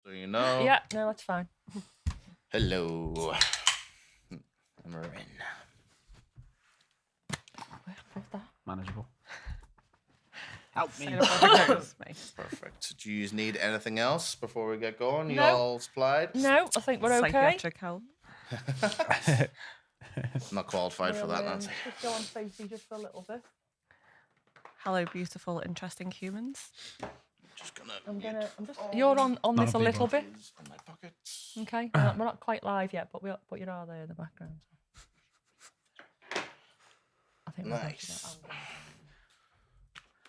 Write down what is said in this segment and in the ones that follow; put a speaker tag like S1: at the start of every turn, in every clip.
S1: So you know.
S2: Yeah, no, that's fine.
S1: Hello. We're in.
S2: What's that?
S3: Manageable. Help me.
S1: Perfect. Do you need anything else before we get going? You
S2: No.
S1: all supplied?
S2: No, I think we're okay.
S4: Psychiatric help.
S1: I'm not qualified for that, Nancy.
S2: Just go on safety just for a little bit.
S4: Hello, beautiful, interesting humans.
S1: I'm just
S2: You're on
S3: Not
S2: this
S3: a
S2: a
S3: big
S2: little
S3: one.
S2: bit.
S1: On my pockets.
S2: Okay, we're not quite live yet, but you are there in the background. I think we're going to
S1: Nice.
S2: get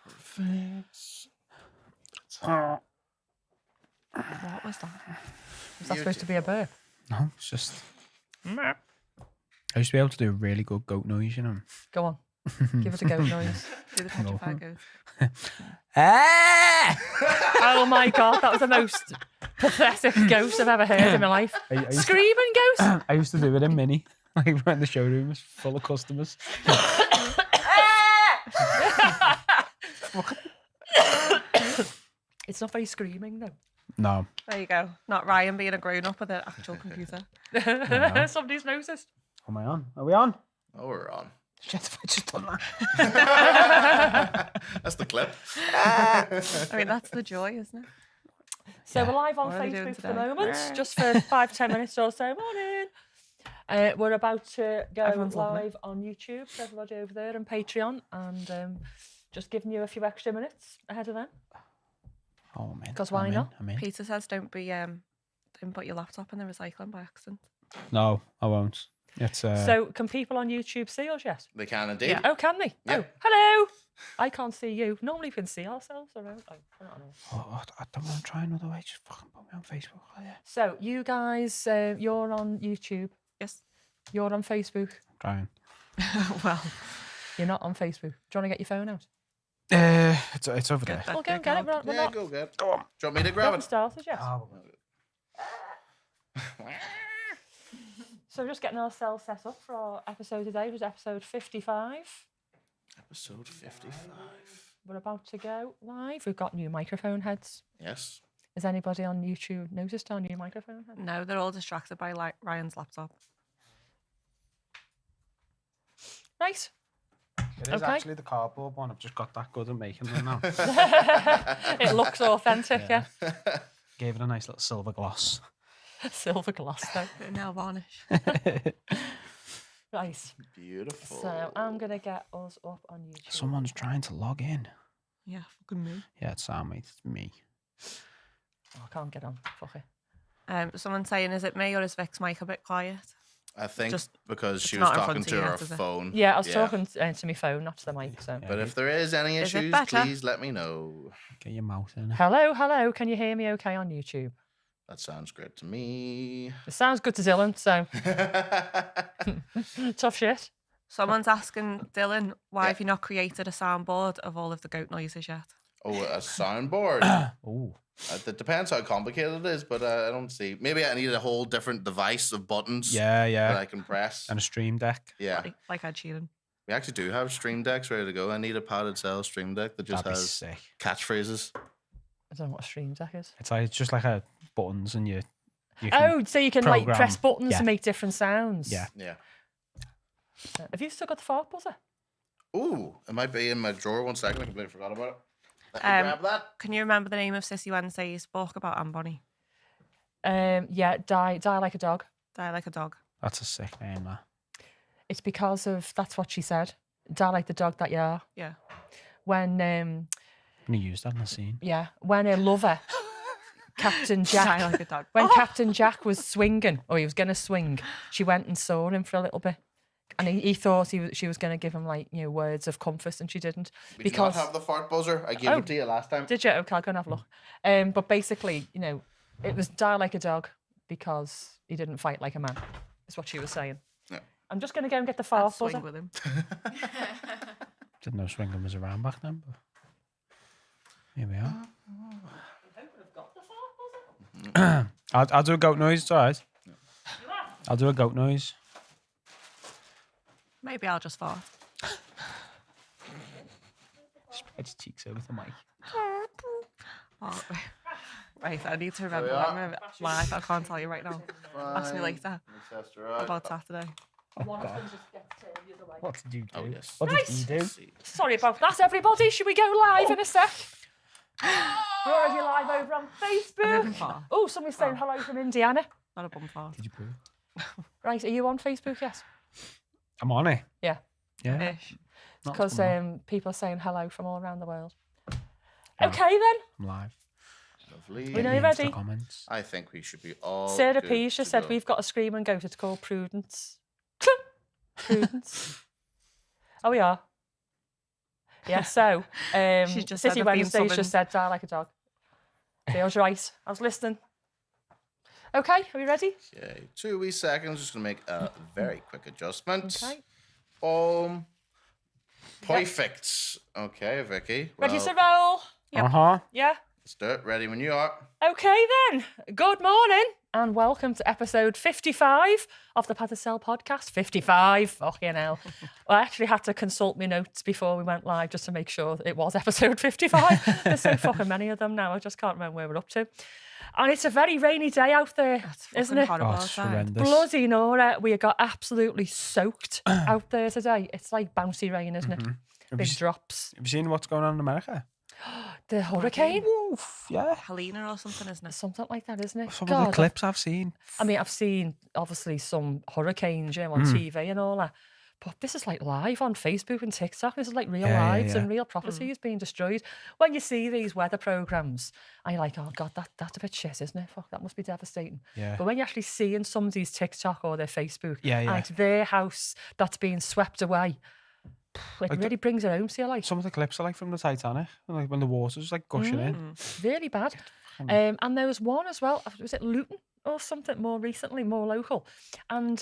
S1: Perfect.
S4: What was that?
S2: Was that supposed to be a burp?
S3: No, it's just. I used to be able to do a really good goat noise, you know.
S2: Go on. Give us a goat noise.
S4: Do the petrified goat.
S3: Ah!
S2: Oh my god, that was the most pathetic ghost I've ever heard in my life.
S3: I used to-
S2: Screaming ghost?
S3: I used to do it in Mini, like when the showroom was full of customers.
S2: It's not very screaming though.
S3: No.
S4: There you go. Not Ryan being a grown up with an actual computer.
S2: Somebody's noticed.
S3: Am I on? Are we on?
S1: Oh, we're on.
S3: Shit, if I just done that.
S1: That's the clip.
S4: I mean, that's the joy, isn't it?
S2: So we're live on
S4: What are we doing
S2: Facebook for the
S4: today?
S2: moment, just for 5-10 minutes or so. Morning. We're about to go
S4: Everyone's lovely.
S2: live on YouTube for everybody over there and Patreon, and just giving you a few extra minutes ahead of them.
S3: Oh, man.
S2: 'Cause why
S3: I'm
S2: not?
S3: I'm in.
S4: Peter says don't put your laptop in the recycling by accident.
S3: No, I won't. It's
S2: So can people on YouTube see us yet?
S1: They can indeed.
S4: Yeah.
S2: Oh, can they?
S1: Yeah.
S2: Oh, hello. I can't see you. Normally we can see ourselves around. I don't know.
S3: I don't want to try another way. Just fucking put me on Facebook. Oh, yeah.
S2: So you guys, you're on YouTube.
S4: Yes.
S2: You're on Facebook.
S3: Trying.
S4: Well,
S2: You're not on Facebook. Do you want to get your phone out?
S3: It's over there.
S2: Well, go and get it. We're
S1: Yeah,
S2: not,
S1: go get it. Go on. Do you want me to
S2: we
S1: grab
S2: haven't
S1: it?
S2: started yet.
S3: Oh,
S2: So we're just getting ourselves set up for our episode today. It was episode 55.
S1: Episode 55.
S2: We're about to go live. We've got new microphone heads.
S1: Yes.
S2: Has anybody on YouTube noticed our new microphone head?
S4: no, they're all distracted by Ryan's laptop.
S2: Right.
S3: It is
S2: Okay.
S3: actually the cardboard one. I've just got that good at making them now.
S2: It looks authentic, yeah.
S3: Gave it a nice little silver gloss.
S2: Silver gloss, though.
S4: Bit of nail varnish.
S2: Right.
S1: Beautiful.
S2: So I'm going to get us up on YouTube.
S3: Someone's trying to log in.
S4: Yeah, fucking me.
S3: Yeah, it's Sam, mate. It's me.
S2: Oh, I can't get on. Fuck it.
S4: Someone's saying, is it me or is Vic's mic a bit quiet?
S1: I think
S4: Just-
S1: because she
S4: it's
S1: was
S4: not in
S1: talking
S4: front
S1: to
S4: of you
S1: her
S4: yet, is it?
S1: phone.
S2: Yeah, I was talking to my phone, not to the mic. So.
S1: But if there is any
S4: Is it
S1: issues,
S4: better?
S1: please let me know.
S3: Get your mouth in it.
S2: Hello. Can you hear me okay on YouTube?
S1: That sounds great to me.
S2: It sounds good to Dylan, so tough shit.
S4: Someone's asking Dylan, why
S1: Yeah.
S4: have you not created a soundboard of all of the goat noises yet?
S1: Oh, a soundboard.
S3: Oh.
S1: It depends how complicated it is, but I don't see. Maybe I need a whole different device of buttons that
S3: Yeah.
S1: I can press.
S3: And a stream deck.
S1: Yeah,
S4: Like Ed Sheeran.
S1: we actually do have stream decks ready to go. I need a padded cell stream deck that just
S3: That'd be
S1: has
S3: sick.
S1: catchphrases.
S2: I don't know what a stream deck is.
S3: It's just like a buttons and you can,
S2: Oh, so you can like
S3: program.
S2: press buttons
S3: Yeah.
S2: to make different sounds.
S3: Yeah.
S1: Yeah.
S2: Have you still got the fart buzzer?
S1: Ooh, it might be in my drawer. 1 second, I completely forgot about it. Let me
S4: Um,
S1: grab that.
S4: Can you remember the name of Sissy Wednesday's book about Anne Bonny?
S2: Yeah, die like a dog.
S4: Die Like a Dog.
S3: That's a sick name, that.
S2: It's because of that's what she said. Die like the dog that you are.
S4: Yeah.
S2: When
S3: I'm gonna use that in the scene.
S2: when her lover, Captain Jack,
S4: Die Like a Dog.
S2: when Captain Jack was swinging, or he was going to swing, she went and saw him for a little bit. And he thought she was going to give him like, words of comfort, and she didn't.
S1: We
S2: because
S1: do not have the fart buzzer. I gave
S2: Oh.
S1: it to you last time.
S2: Did you? Okay, I'll go and have a look. But basically, it was die like a dog because he didn't fight like a man. Is what she was saying.
S1: Yeah.
S2: I'm just going to go and get the
S4: I'd
S2: fart
S4: swing
S2: buzzer.
S4: with him.
S3: Didn't know swinging was around back then, but here we are. I'll do a goat noise, it's alright. I'll do a goat noise.
S4: Maybe I'll just fart.
S3: Spread your cheeks over the mic.
S4: Oh, Right, I need to
S1: we
S4: remember
S1: are.
S4: when we're live. I can't tell you right now. Ask me
S1: Fine.
S4: later
S1: Let me test her out.
S4: about Saturday.
S2: One of them just gets turned the other way.
S3: What did you do?
S1: Oh, yes.
S3: What
S2: Right.
S3: did you do?
S1: Let's see.
S2: Sorry about that, everybody. Should we go live in a sec? We're already live over on Facebook. Oh, somebody's saying hello from Indiana.
S4: Not a bum fart.
S3: Did you poo?
S2: Right, are you on Facebook yet?
S3: I'm on it.
S2: Yeah.
S3: Yeah.
S4: Ish.
S2: Because people are saying hello from all around the world.
S3: Yeah.
S2: Okay then.
S3: I'm live.
S1: Lovely.
S2: We know
S3: Get
S2: you're
S3: the Insta
S2: ready.
S3: Comments.
S1: I think we should be all
S2: Sarah
S1: good
S2: P just
S1: to
S2: said
S1: go.
S2: we've got a scream and goat. It's called Prudence. Prudence. Oh, we are. Yeah, so
S4: She's just said
S2: City
S4: I've been
S2: Wednesdays
S4: summoned.
S2: just said die like a dog. See, I was right. I was listening. Okay, are we ready?
S1: Okay, 2 wee seconds. Just gonna make a very quick adjustment.
S2: Okay.
S1: Perfect. Okay, Vicky.
S2: Ready
S1: well,
S2: to roll?
S4: Yep.
S3: Uh-huh.
S2: Yeah.
S1: Let's do it. Ready when you are.
S2: Okay then. Good morning and welcome to episode 55 of the Padicel podcast. 55. Fucking hell. I actually had to consult my notes before we went live just to make sure that it was episode 55. There's so fucking many of them now. I just can't remember where we're up to. And it's a very rainy day out there,
S4: That's
S2: isn't
S4: fucking
S2: it?
S4: horrible
S3: Oh, it's
S4: outside.
S3: horrendous.
S2: Bloody Nora, we got absolutely soaked out there today. It's like bouncy rain, isn't it?
S3: Have
S2: Big
S3: you,
S2: drops.
S3: have you seen what's going on in America?
S2: The hurricane?
S3: Oof, yeah.
S4: Helena or something, isn't it?
S2: Something like that, isn't it?
S3: Some
S2: God,
S3: of the clips I've seen.
S2: I mean, I've seen obviously some hurricanes, on TV and all that. But this is like live on Facebook and TikTok. This is like real
S3: Yeah,
S2: lives
S3: yeah.
S2: and real properties being destroyed. When you see these weather programs, and you're like, oh God, that's a bit shit, isn't it? Fuck, that must be devastating.
S3: Yeah.
S2: But when you're actually seeing somebody's TikTok or their Facebook,
S3: Yeah, yeah.
S2: and it's their house that's being swept away, it
S3: Like
S2: really brings it home to you, like,
S3: Some of the clips are like from the Titanic, like when the water's like gushing in.
S2: really bad. And there was one as well, was it Luton or something more recently, more local? And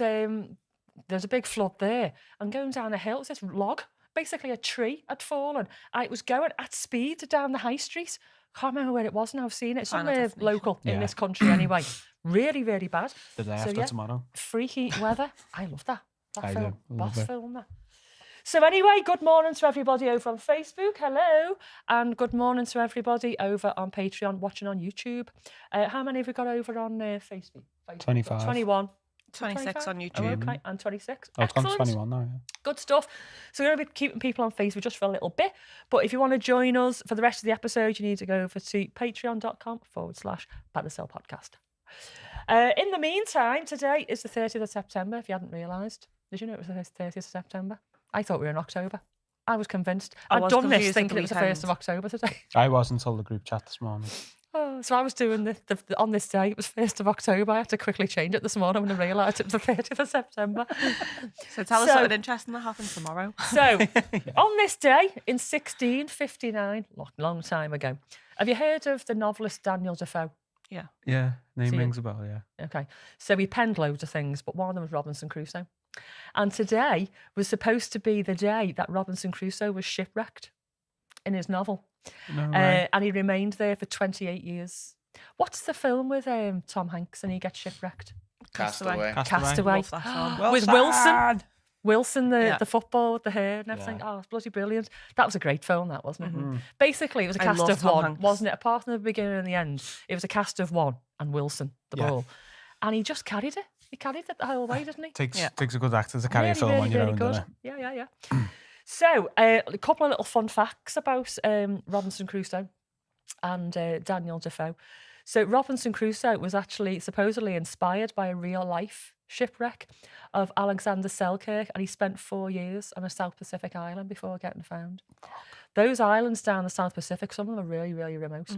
S2: there's a big flood there. And going down a hill, it was this log, basically a tree had fallen. And it was going at speed down the high street. Can't remember where it was now. I've seen it
S4: Final
S2: somewhere
S4: destination.
S2: local in
S3: Yeah.
S2: this country anyway. Really, really bad.
S3: The day
S2: So,
S3: after
S2: yeah.
S3: tomorrow.
S2: Freaky weather. I love that. That
S3: I do.
S2: film.
S3: Love
S2: That's
S3: it.
S2: film that. So anyway, good morning to everybody over on Facebook. Hello. And good morning to everybody over on Patreon, watching on YouTube. How many have we got over on Facebook?
S3: 25.
S2: 21.
S4: 26 on
S2: 25?
S4: YouTube.
S2: Oh, okay, and 26.
S3: Oh, it's gone to
S2: Excellent.
S3: 21 now, yeah.
S2: Good stuff. So we're going to be keeping people on Facebook just for a little bit. But if you want to join us for the rest of the episode, you need to go over to patreon.com/Padicel podcast. In the meantime, today is the 30th of September, if you hadn't realised. Did you know it was the 30th of September? I thought we were in October. I was convinced.
S4: I
S2: I'd
S4: was
S2: done this
S4: confused at
S2: thinking
S4: the
S2: it was the 1st of
S4: weekend.
S2: October today.
S3: I was until the group chat this morning.
S2: Oh, so I was doing the on this day. It was 1st of October. I had to quickly change it this morning when I realised it was the 30th of September.
S4: So tell us
S2: So-
S4: something interesting that happens tomorrow.
S2: So, on this day in 1659, long time ago, have you heard of the novelist Daniel Defoe?
S4: Yeah.
S3: Yeah, name
S2: See,
S3: rings a bell, yeah.
S2: Okay, so he penned loads of things, but one of them was Robinson Crusoe. And today was supposed to be the day that Robinson Crusoe was shipwrecked in his novel.
S3: No way.
S2: And he remained there for 28 years. What's the film with Tom Hanks and he gets shipwrecked?
S1: Castaway.
S2: Castaway.
S4: Love that film.
S2: With Wilson. Wilson, the
S4: Yeah.
S2: football with the hair and everything.
S3: Yeah.
S2: Oh, it's bloody brilliant. That was a great film, that, wasn't it? Basically, it was a
S4: I
S2: cast
S4: love
S2: of
S4: Tom
S2: one,
S4: Hanks.
S2: wasn't it? Apart from the beginning and the end, it was a cast of one and Wilson, the
S3: Yeah.
S2: ball. And he just carried it. He carried it the whole way, didn't he?
S3: Takes
S4: Yeah.
S3: takes a good actor to carry a
S2: Really,
S3: film
S2: really,
S3: on your
S2: really
S3: own,
S2: good.
S3: doesn't it?
S2: Yeah. So, a couple of little fun facts about Robinson Crusoe and Daniel Defoe. So, Robinson Crusoe was actually supposedly inspired by a real life shipwreck of Alexander Selkirk, and he spent 4 years on a South Pacific island before getting found. Those islands down the South Pacific, some of them are really, really remote.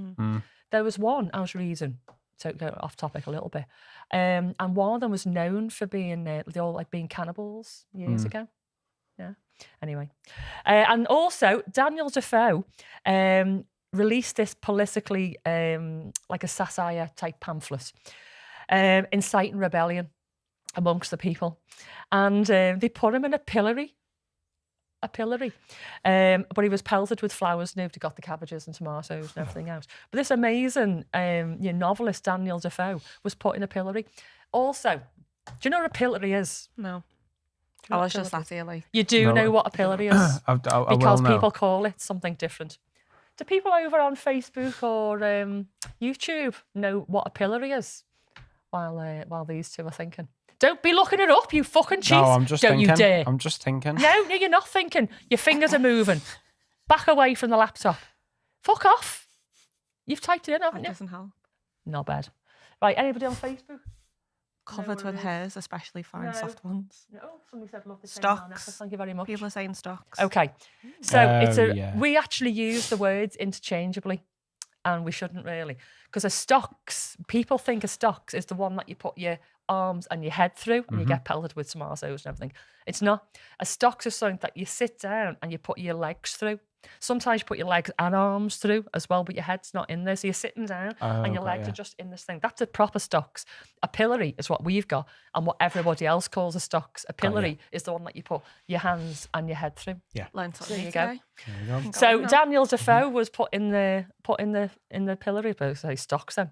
S2: There was one I was reading, to go off topic a little bit, and one of them was known for being they all like being cannibals years ago. Yeah. Anyway, and also Daniel Defoe released this politically like a satire type pamphlet, inciting rebellion amongst the people, and they put him in a pillory. But he was pelted with flowers. Nobody got the cabbages and tomatoes and everything else. But this amazing novelist Daniel Defoe was put in a pillory. Also, do you know what a pillory is?
S4: No.
S2: Do you know
S4: I
S2: what
S4: was
S2: a
S4: just
S2: pillory
S4: sat here like,
S2: You do
S3: No.
S2: know what a pillory is
S3: I
S2: because
S3: will now.
S2: people call it something different. Do people over on Facebook or YouTube know what a pillory is? While these two are thinking. Don't be looking it up, you fucking cheat.
S3: No, I'm just
S2: Don't
S3: thinking.
S2: you dare.
S3: I'm just thinking.
S2: No, you're not thinking. Your fingers are moving. Back away from the laptop. Fuck off. You've typed it in, haven't
S4: That
S2: you?
S4: doesn't help.
S2: Not bad. Right, anybody on Facebook?
S4: Covered
S2: what
S4: with
S2: it is.
S4: hairs, especially fine
S2: No.
S4: soft ones.
S2: No, somebody said love the
S4: Stocks.
S2: Thank you very much.
S4: People are saying stocks.
S2: Okay, so
S3: yeah.
S2: we actually use the words interchangeably, and we shouldn't really, because a stocks, people think a stocks is the one that you put your arms and your head through and you get pelted with some arseholes and everything. It's not. A stocks is something that you sit down and you put your legs through. Sometimes you put your legs and arms through as well, but your head's not in there. So you're sitting down and your legs are just in this thing. That's a proper stocks. A pillory is what we've got and what everybody else calls a stocks. A pillory is the one that you put your hands and your head through.
S3: Yeah.
S4: Learned something
S2: There you
S4: today.
S3: There you go.
S2: So Daniel Defoe was put in the pillory, but say stocks then,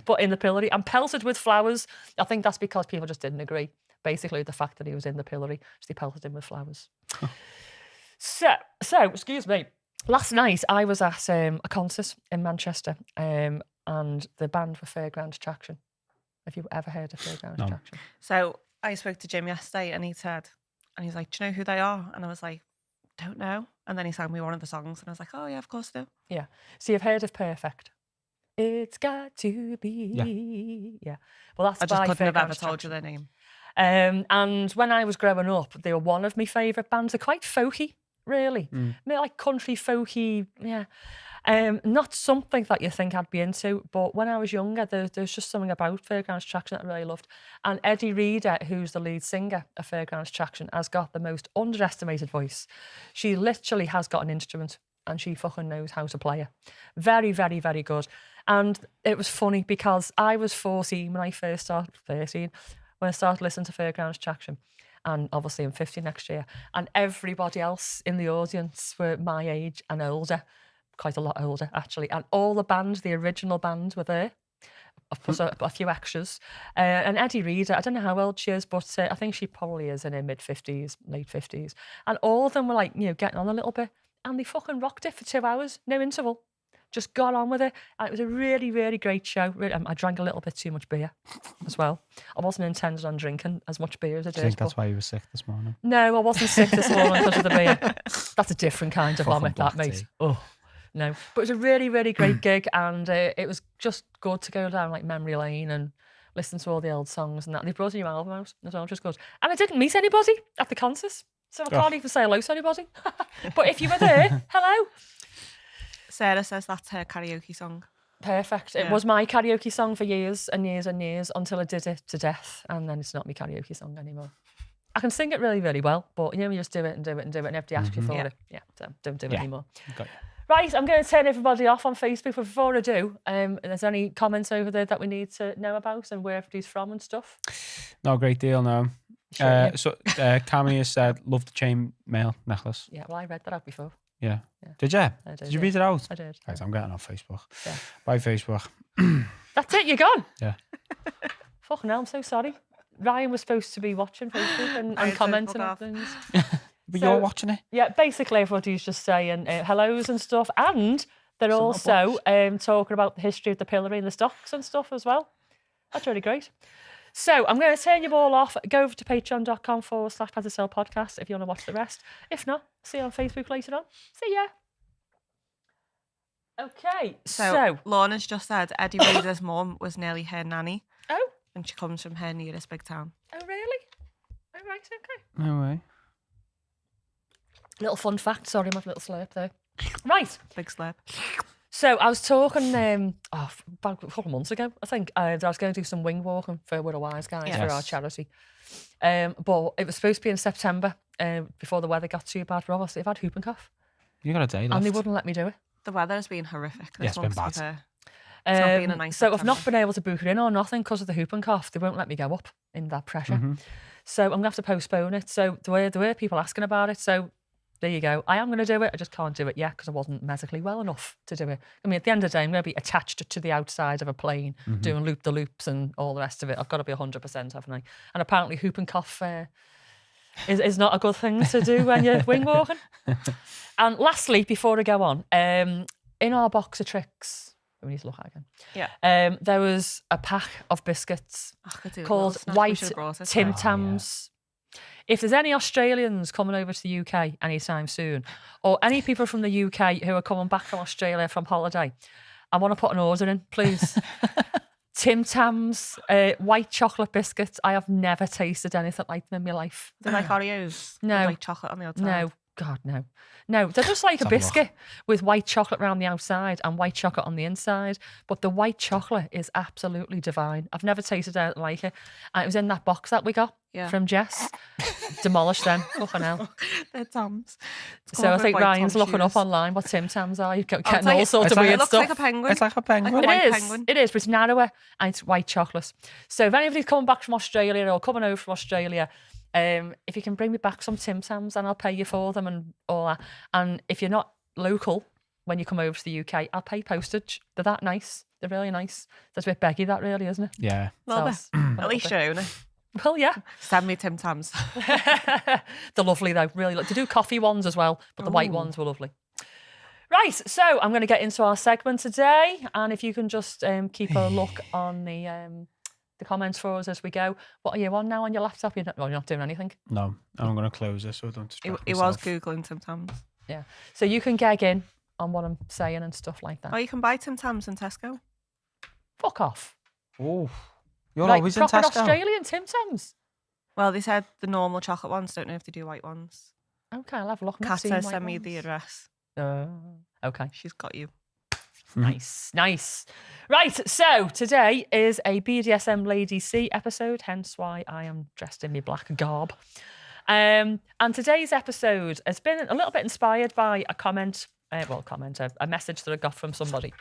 S2: put in the pillory and pelted with flowers. I think that's because people just didn't agree. Basically, the fact that he was in the pillory, so they pelted him with flowers. So excuse me. Last night I was at a concert in Manchester, and the band were Fairground Attraction. Have you ever heard of Fairground Attraction?
S4: So I spoke to Jim yesterday and he's like, do you know who they are? And I was like, don't know. And then he sang me one of the songs and I was like, oh yeah, of course I do.
S2: Yeah. So you've heard of Perfect? It's got to be. Yeah. Well, that's
S4: I just
S2: by
S4: couldn't have
S2: Fairground
S4: ever told you
S2: Attraction.
S4: their name.
S2: And when I was growing up, they were one of my favourite bands. They're quite folky, really. They're like country folky, yeah. Not something that you think I'd be into, but when I was younger, there's just something about Fairground Attraction that I really loved. And Eddie Reader, who's the lead singer of Fairground Attraction, has got the most underestimated voice. She literally has got an instrument and she fucking knows how to play it. Very, very, very good. And it was funny because I was 14 when I first started, 13, when I started listening to Fairground Attraction. And obviously I'm 50 next year. And everybody else in the audience were my age and older, quite a lot older actually. And all the bands, the original bands were there, plus a few extras. And Eddie Reader, I don't know how old she is, but I think she probably is in her mid-50s, late 50s. And all of them were like, getting on a little bit. And they fucking rocked it for 2 hours, no interval. Just got on with it. And it was a really, really great show. I drank a little bit too much beer as well. I wasn't intended on drinking as much beer as I did.
S3: Do you think that's why you were sick this morning?
S2: No, I wasn't sick this morning because of the beer. That's a different kind of
S3: Fucking
S2: vomit, that,
S3: black
S2: mate.
S3: tea.
S2: Oh, no. But it was a really, really great gig. And it was just good to go down like memory lane and listen to all the old songs and that. They brought a new album out as well, which was good. And I didn't meet anybody at the concerts. So I can't even say hello to anybody. But if you were there, hello.
S4: Sarah says that's her karaoke song.
S2: Perfect. It was my karaoke song for years and years and years until I did it to death, and then it's not my karaoke song anymore. I can sing it really, really well, but you just do it and do it and do it, and everybody asks you for it. Yeah, so don't do it anymore.
S3: Got you.
S2: Right, I'm going to turn everybody off on Facebook, but before I do, is there any comments over there that we need to know about and where everybody's from and stuff?
S3: No, great deal, no.
S2: Sure,
S3: Cammy has said, love the chain mail necklace.
S2: Yeah, well, I read that out before.
S3: Yeah. Did you?
S2: I did.
S3: Did you read it out?
S2: I did.
S3: Guys, I'm getting off Facebook.
S2: Yeah.
S3: Bye, Facebook.
S2: That's it, you're gone?
S3: Yeah.
S2: Fucking hell, I'm so sorry. Ryan was supposed to be watching Facebook and
S4: I
S2: commenting
S4: Facebook
S2: on
S4: off.
S2: things.
S3: But
S2: So-
S3: you're watching it?
S2: Yeah, basically everybody's just saying hellos and stuff, and they're
S3: Some
S2: also talking about the history of the pillory and the stocks and stuff as well. That's really great. So I'm going to turn you all off. Go over to patreon.com/Paddysell podcast if you want to watch the rest. If not, see you on Facebook later on. See ya. Okay, so
S4: Lorna's just said Eddie Reader's mum was nearly her nanny,
S2: oh,
S4: and she comes from her nearest big town.
S2: really? Oh, right, okay.
S3: No way.
S2: Little fun fact. Sorry, my little slurp there. Right.
S4: Big slurp.
S2: So I was talking about a couple of months ago, I think, that I was going to do some wing walking for We're the Wise Guys for our charity. But it was supposed to be in September before the weather got too bad. But obviously I've had whooping cough
S3: You got a day left.
S2: and they wouldn't let me do it.
S4: The weather has been horrific.
S3: Yeah,
S4: This
S3: it's been
S4: month, to be
S3: bad.
S4: fair. It's not been a nice
S2: so I've not
S4: September.
S2: been able to book it in or nothing because of the whooping cough. They won't let me go up in that pressure. So I'm going to have to postpone it. So there were people asking about it. So there you go. I am going to do it. I just can't do it yet because I wasn't medically well enough to do it. I mean, at the end of the day, I'm going to be attached to the outside of a plane doing loop-the-loops and all the rest of it. I've got to be 100%, haven't I? And apparently whooping cough is not a good thing to do when you're wing walking. And lastly, before I go on, in our box of tricks, we need to look at it again.
S4: Yeah.
S2: There was a pack of biscuits
S4: I could do with a
S2: called
S4: little snack. We
S2: white
S4: should have brought it.
S2: Tim
S3: Oh,
S2: Tams. If there's any Australians coming over to the UK anytime soon, or any people from the UK who are coming back from Australia from holiday, I want to put an order in, please. Tim Tams, white chocolate biscuits. I have never tasted anything like them in my life.
S4: They're like Oreos.
S2: No.
S4: With like chocolate on the outside.
S2: No, God, no. No, they're just like a
S3: Let's have a look.
S2: biscuit with white chocolate around the outside and white chocolate on the inside. But the white chocolate is absolutely divine. I've never tasted anything like it. And it was in that box that we got
S4: Yeah.
S2: from Jess. Demolished them. Fucking hell.
S4: They're Tams. It's
S2: So
S4: called
S2: I
S4: with
S2: think
S4: white
S2: Ryan's
S4: Tom
S2: looking up
S4: shoes.
S2: online what Tim Tams are. You're
S4: Oh,
S2: getting
S4: it's like-
S2: all sorts
S3: it's
S2: of
S3: like-
S2: weird
S4: It looks
S2: stuff.
S4: like a penguin.
S3: It's like a penguin.
S4: Like a
S2: It
S4: white
S2: is.
S4: penguin.
S2: It is, but it's narrower and it's white chocolate. So if anybody's coming back from Australia or coming over from Australia, if you can bring me back some Tim Tams and I'll pay you for them and all that. And if you're not local when you come over to the UK, I'll pay postage. They're that nice. They're really nice. That's a bit beggy, that really, isn't it?
S3: Yeah.
S4: Little bit.
S2: Sounds-
S4: At least you own it.
S2: Well, yeah.
S4: Send me Tim Tams.
S2: They're lovely though, really. Like to do coffee ones as well, but the white
S4: Ooh.
S2: ones were lovely. Right, so I'm going to get into our segment today, and if you can just keep a look on the comments for us as we go. What are you on now on your laptop? You're not doing anything.
S3: No, I'm going to close this so I don't distract
S4: He was
S3: myself.
S4: Googling Tim Tams.
S2: Yeah. So you can gag in on what I'm saying and stuff like that.
S4: Oh, you can buy Tim Tams in Tesco.
S2: Fuck off.
S3: Oh, you're
S2: Like
S3: always in
S2: proper
S3: Tesco.
S2: Australian Tim Tams.
S4: Well, they said the normal chocolate ones. Don't know if they do white ones.
S2: Okay, I'll have a look. I've not
S4: Kat
S2: seen
S4: says
S2: white
S4: send me the
S2: ones.
S4: address.
S2: Okay.
S4: She's got you.
S2: Nice, nice. Right, so today is a BDSM Lady C episode, hence why I am dressed in my black garb. And today's episode has been a little bit inspired by a comment, a message that I got from somebody.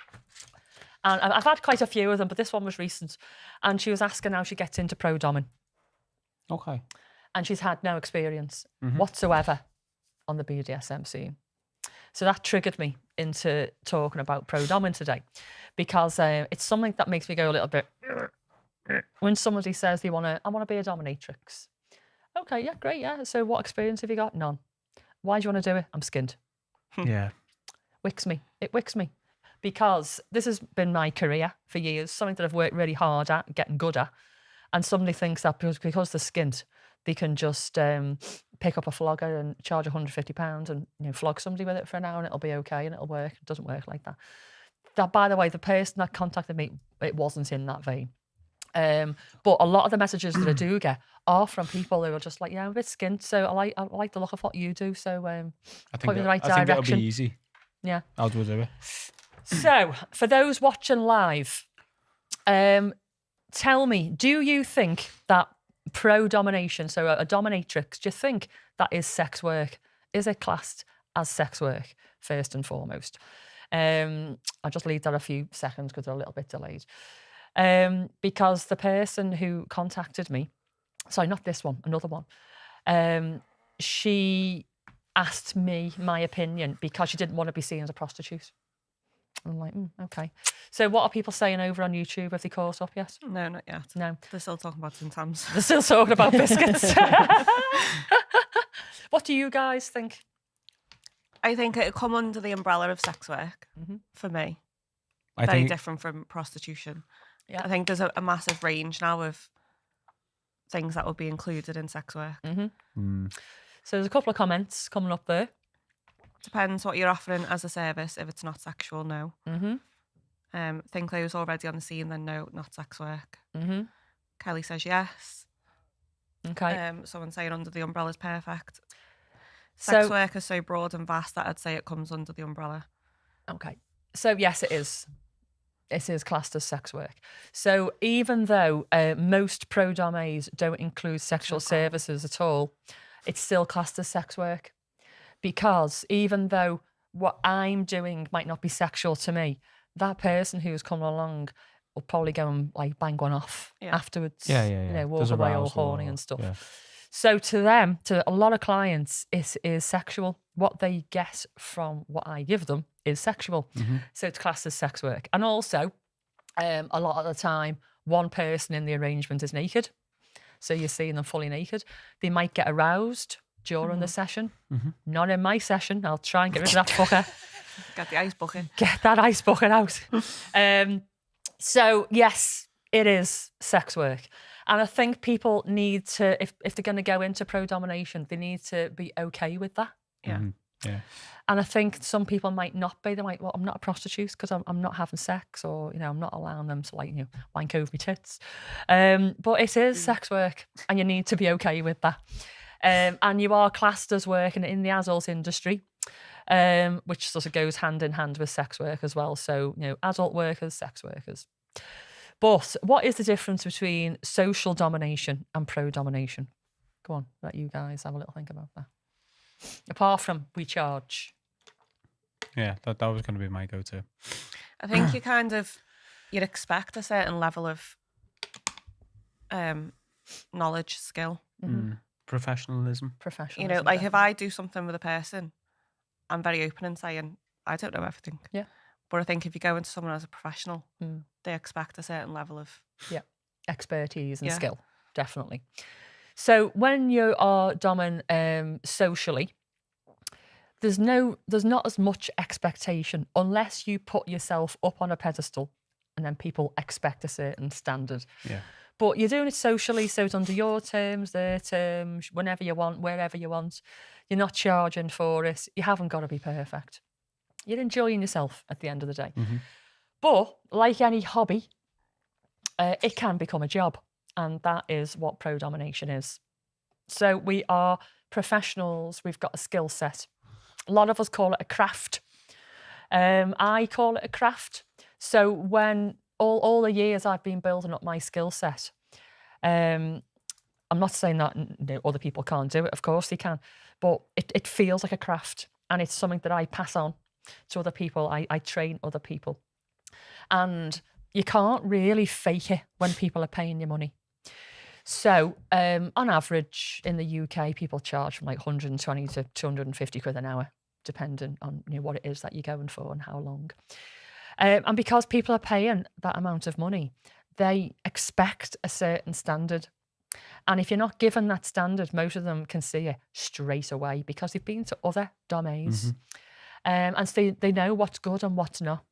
S2: And I've had quite a few of them, but this one was recent. And she was asking how she gets into pro-doming.
S3: Okay.
S2: And she's had no experience whatsoever on the BDSM scene. So that triggered me into talking about pro-doming today, because it's something that makes me go a little bit when somebody says I want to be a dominatrix. Okay, yeah, great, yeah. So what experience have you got? None. Why do you want to do it? I'm skinned.
S3: Yeah.
S2: Wicks me. It wicks me. Because this has been my career for years, something that I've worked really hard at, getting good at. And somebody thinks that because they're skinned, they can just pick up a flogger and charge £150 and flog somebody with it for an hour and it'll be okay and it'll work. It doesn't work like that. That, by the way, the person that contacted me, it wasn't in that vein. But a lot of the messages that I do get are from people who are just like, yeah, I'm a bit skint, so I like the look of what you do. So
S3: I
S2: point
S3: think,
S2: me in the right
S3: I think it'll
S2: direction.
S3: be easy.
S2: Yeah.
S3: I'll do it.
S2: So for those watching live, tell me, do you think that pro-domination, so a dominatrix, do you think that is sex work? Is it classed as sex work, first and foremost? I'll just leave that a few seconds because they're a little bit delayed. Because the person who contacted me, sorry, not this one, another one, she asked me my opinion because she didn't want to be seen as a prostitute. I'm like, okay. So what are people saying over on YouTube? Have they caught up yet?
S4: No, not yet.
S2: No.
S4: They're still talking about Tim Tams.
S2: They're still talking about biscuits. What do you guys think?
S4: I think it'd come under the umbrella of sex work for me.
S3: I
S4: Very
S3: think
S4: different from prostitution.
S2: Yeah.
S4: I think there's a massive range now of things that would be included in sex work.
S2: So there's a couple of comments coming up there.
S4: Depends what you're offering as a service. If it's not sexual, no. Think those already on the scene, then no, not sex work. Kelly says yes.
S2: Okay.
S4: Someone saying under the umbrella is perfect.
S2: So-
S4: Sex work is so broad and vast that I'd say it comes under the umbrella.
S2: Okay. So yes, it is. It is classed as sex work. So even though most pro-doms don't include sexual services at all, it's still classed as sex work. Because even though what I'm doing might not be sexual to me, that person who's coming along will probably go and like bang one off afterwards.
S3: Yeah.
S2: Walk
S3: There's
S2: away all
S3: arousal
S2: horny
S3: or-
S2: and stuff.
S3: yeah.
S2: So to them, to a lot of clients, it is sexual. What they get from what I give them is sexual. So it's classed as sex work. And also, a lot of the time, one person in the arrangement is naked. So you're seeing them fully naked. They might get aroused during the session. Not in my session. I'll try and get rid of that fucker.
S4: Get the ice bucket.
S2: Get that ice bucket out. So yes, it is sex work. And I think people need to, if they're going to go into pro-domination, they need to be okay with that.
S4: Yeah.
S3: Yeah.
S2: And I think some people might not be. They might, well, I'm not a prostitute because I'm not having sex, or, you know, I'm not allowing them to, like, you know, wank over my tits. But it is sex work, and you need to be okay with that. And you are classed as working in the adult industry, which sort of goes hand in hand with sex work as well. So, you know, adult workers, sex workers. But what is the difference between social domination and pro-domination? Go on, let you guys have a little think about that. Apart from we charge.
S3: Yeah, that was going to be my go-to.
S4: I think you'd expect a certain level of knowledge, skill.
S3: Professionalism.
S2: Professionalism.
S4: You know, like if I do something with a person, I'm very open in saying, I don't know everything.
S2: Yeah.
S4: But I think if you go into someone as a professional, they expect a certain level of
S2: expertise and skill, definitely. So when you are doming socially, there's not as much expectation unless you put yourself up on a pedestal and then people expect a certain standard.
S3: Yeah.
S2: But you're doing it socially, so it's under your terms, their terms, whenever you want, wherever you want. You're not charging for it. You haven't got to be perfect. You're enjoying yourself at the end of the day. But like any hobby, it can become a job. And that is what pro-domination is. So we are professionals. We've got a skill set. A lot of us call it a craft. I call it a craft. So when all the years I've been building up my skill set, I'm not saying that other people can't do it. Of course they can. But it feels like a craft. And it's something that I pass on to other people. I train other people. And you can't really fake it when people are paying you money. So on average in the UK, people charge from like 120 to 250 quid an hour, depending on what it is that you're going for and how long. And because people are paying that amount of money, they expect a certain standard. And if you're not given that standard, most of them can see it straight away because they've been to other domains. And so they know what's good and what's not.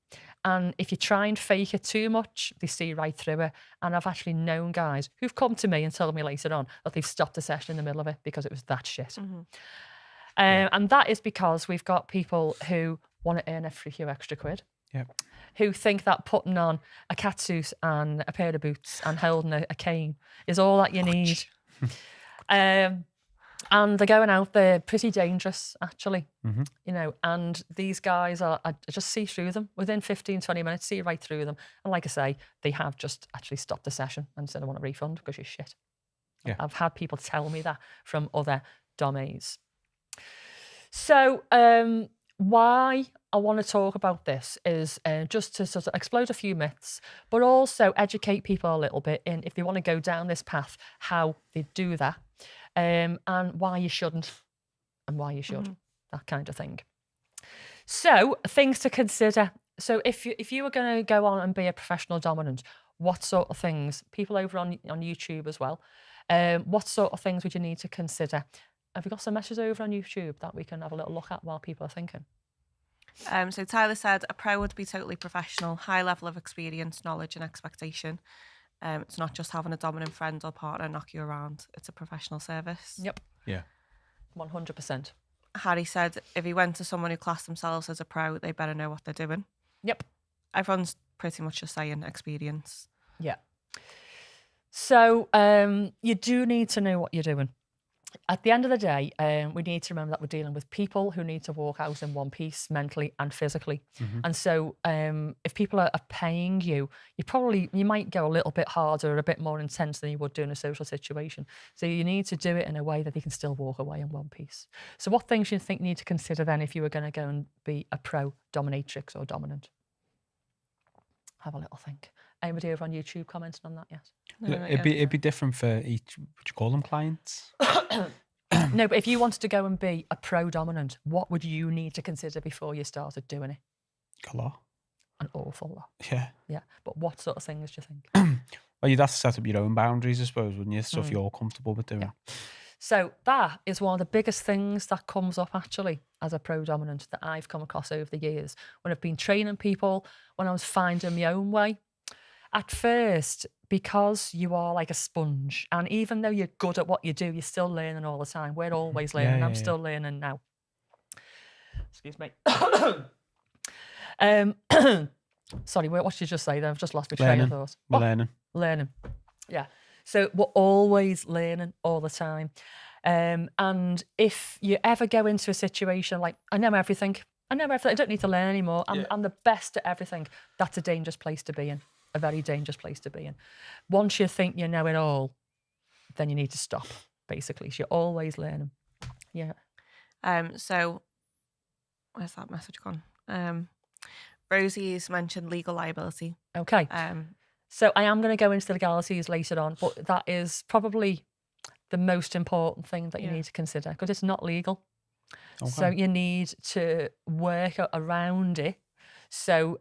S2: And if you try and fake it too much, they see right through it. And I've actually known guys who've come to me and told me later on that they've stopped the session in the middle of it because it was that shit. And that is because we've got people who want to earn a few extra quid. Who think that putting on a catsuit and a pair of boots and holding a cane is all that you need. And they're going out there pretty dangerous, actually, and these guys I just see through them within 15, 20 minutes, see right through them. And like I say, they have just actually stopped the session and said, I want a refund because you're shit. Yeah. I've had people tell me that from other domains. So why I want to talk about this is just to sort of explode a few myths, but also educate people a little bit in, if they want to go down this path, how they do that. And why you shouldn't and why you should, that kind of thing. So things to consider. So if you were going to go on and be a professional dominant, what sort of things, people over on YouTube as well, what sort of things would you need to consider? Have you got some messages over on YouTube that we can have a little look at while people are thinking?
S4: So Tyler said a pro would be totally professional, high level of experience, knowledge and expectation. It's not just having a dominant friend or partner knock you around. It's a professional service.
S2: Yep.
S3: Yeah.
S2: 100%.
S4: Harry said if he went to someone who classed themselves as a pro, they better know what they're doing.
S2: Yep.
S4: Everyone's pretty much just saying experience.
S2: Yeah. So you do need to know what you're doing. At the end of the day, we need to remember that we're dealing with people who need to walk out in one piece mentally and physically. And so if people are paying you, you might go a little bit harder, a bit more intense than you would do in a social situation. So you need to do it in a way that you can still walk away in one piece. So what things do you think you need to consider then if you were going to go and be a pro dominatrix or dominant? Have a little think. Anybody over on YouTube commenting on that yet?
S3: No, it'd be different for each. Would you call them clients?
S2: No, but if you wanted to go and be a pro dominant, what would you need to consider before you started doing it?
S3: A lot.
S2: An awful lot.
S3: Yeah.
S2: Yeah. But what sort of things do you think?
S3: Well, you'd have to set up your own boundaries, I suppose, wouldn't you? Stuff you're comfortable with doing.
S2: Yeah. So that is one of the biggest things that comes up actually as a pro-dominant that I've come across over the years when I've been training people, when I was finding my own way. At first, because you are like a sponge, and even though you're good at what you do, you're still learning all the time. We're always learning.
S3: Yeah,
S2: I'm
S3: yeah.
S2: still learning now. Excuse me. Sorry, what did you just say there? I've just lost my train of thought.
S3: We're learning.
S2: Learning. Yeah. So we're always learning all the time. And if you ever go into a situation like, I know everything, I don't need to learn anymore, I'm the best at everything, that's a dangerous place to be in, a very dangerous place to be in. Once you think you know it all, then you need to stop, basically. So you're always learning. Yeah.
S4: So, where's that message gone? Rosie's mentioned legal liability.
S2: Okay. So I am going to go into the legalities later on, but that is probably the most important thing that you need to consider because it's not legal. Okay. So you need to work around it. So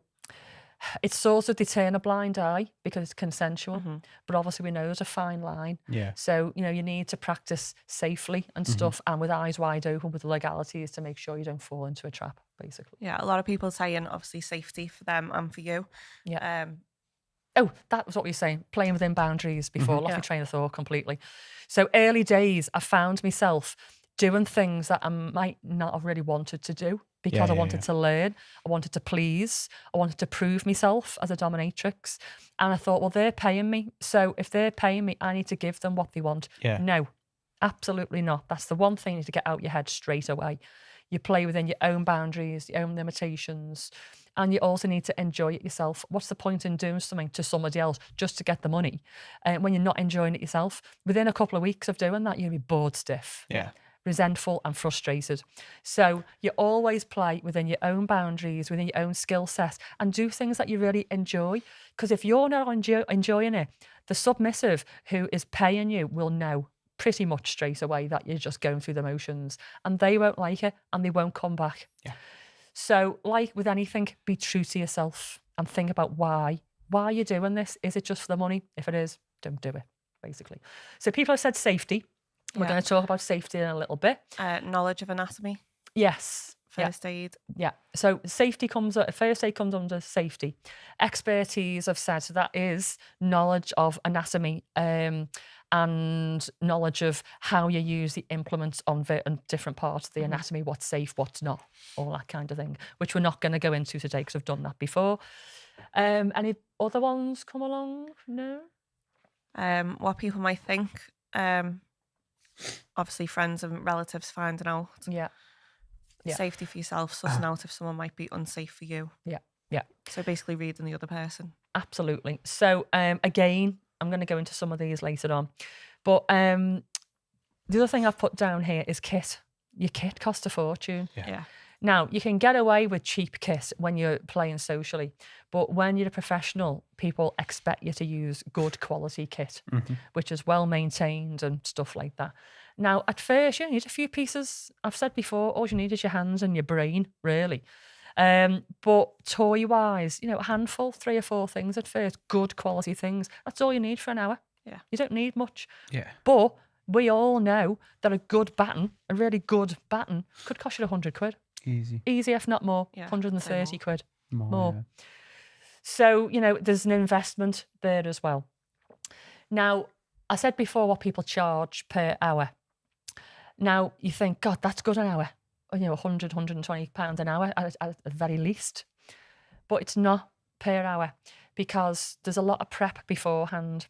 S2: it's sort of they turn a blind eye because it's consensual, but obviously we know there's a fine line.
S3: Yeah.
S2: So, you know, you need to practice safely and stuff and with eyes wide open with the legalities to make sure you don't fall into a trap, basically.
S4: Yeah, a lot of people saying obviously safety for them and for you.
S2: Yeah. Oh, that was what we were saying, playing within boundaries before. Lost my train of thought completely. So early days, I found myself doing things that I might not have really wanted to do because I wanted to learn, I wanted to please, I wanted to prove myself as a dominatrix. And I thought, well, they're paying me. So if they're paying me, I need to give them what they want.
S3: Yeah.
S2: No, absolutely not. That's the one thing you need to get out your head straight away. You play within your own boundaries, your own limitations, and you also need to enjoy it yourself. What's the point in doing something to somebody else just to get the money when you're not enjoying it yourself? Within a couple of weeks of doing that, you'll be bored stiff, resentful and frustrated. So you always play within your own boundaries, within your own skill set, and do things that you really enjoy. Because if you're not enjoying it, the submissive who is paying you will know pretty much straight away that you're just going through the motions and they won't like it and they won't come back. Yeah. So like with anything, be true to yourself and think about why you're doing this. Is it just for the money? If it is, don't do it, basically. So people have said safety. We're going to talk about safety in a little bit.
S4: Knowledge of anatomy.
S2: Yes.
S4: First aid.
S2: Yeah. So first aid comes under safety. Expertise, I've said, so that is knowledge of anatomy and knowledge of how you use the implements on different parts of the anatomy, what's safe, what's not, all that kind of thing, which we're not going to go into today because I've done that before. Any other ones come along? No?
S4: What people might think. Obviously, friends and relatives finding out.
S2: Yeah.
S4: Safety for yourself, sussing out if someone might be unsafe for you.
S2: Yeah.
S4: So basically reading the other person.
S2: Absolutely. So again, I'm going to go into some of these later on. But the other thing I've put down here is kit. Your kit costs a fortune.
S4: Yeah.
S2: Now, you can get away with cheap kit when you're playing socially, but when you're a professional, people expect you to use good quality kit, which is well maintained and stuff like that. Now, at first, you need a few pieces. I've said before, all you need is your hands and your brain, really. But toy-wise, a handful, 3 or 4 things at first, good quality things. That's all you need for an hour.
S4: Yeah.
S2: You don't need much.
S3: Yeah.
S2: But we all know that a good baton, a really good baton, could cost you 100 quid.
S3: Easy,
S2: if not more,
S4: Yeah,
S2: 130 quid.
S3: more. Yeah.
S2: So, there's an investment there as well. Now, I said before what people charge per hour. Now, you think, God, that's good an hour. 100, 120 pounds an hour at the very least. But it's not per hour because there's a lot of prep beforehand.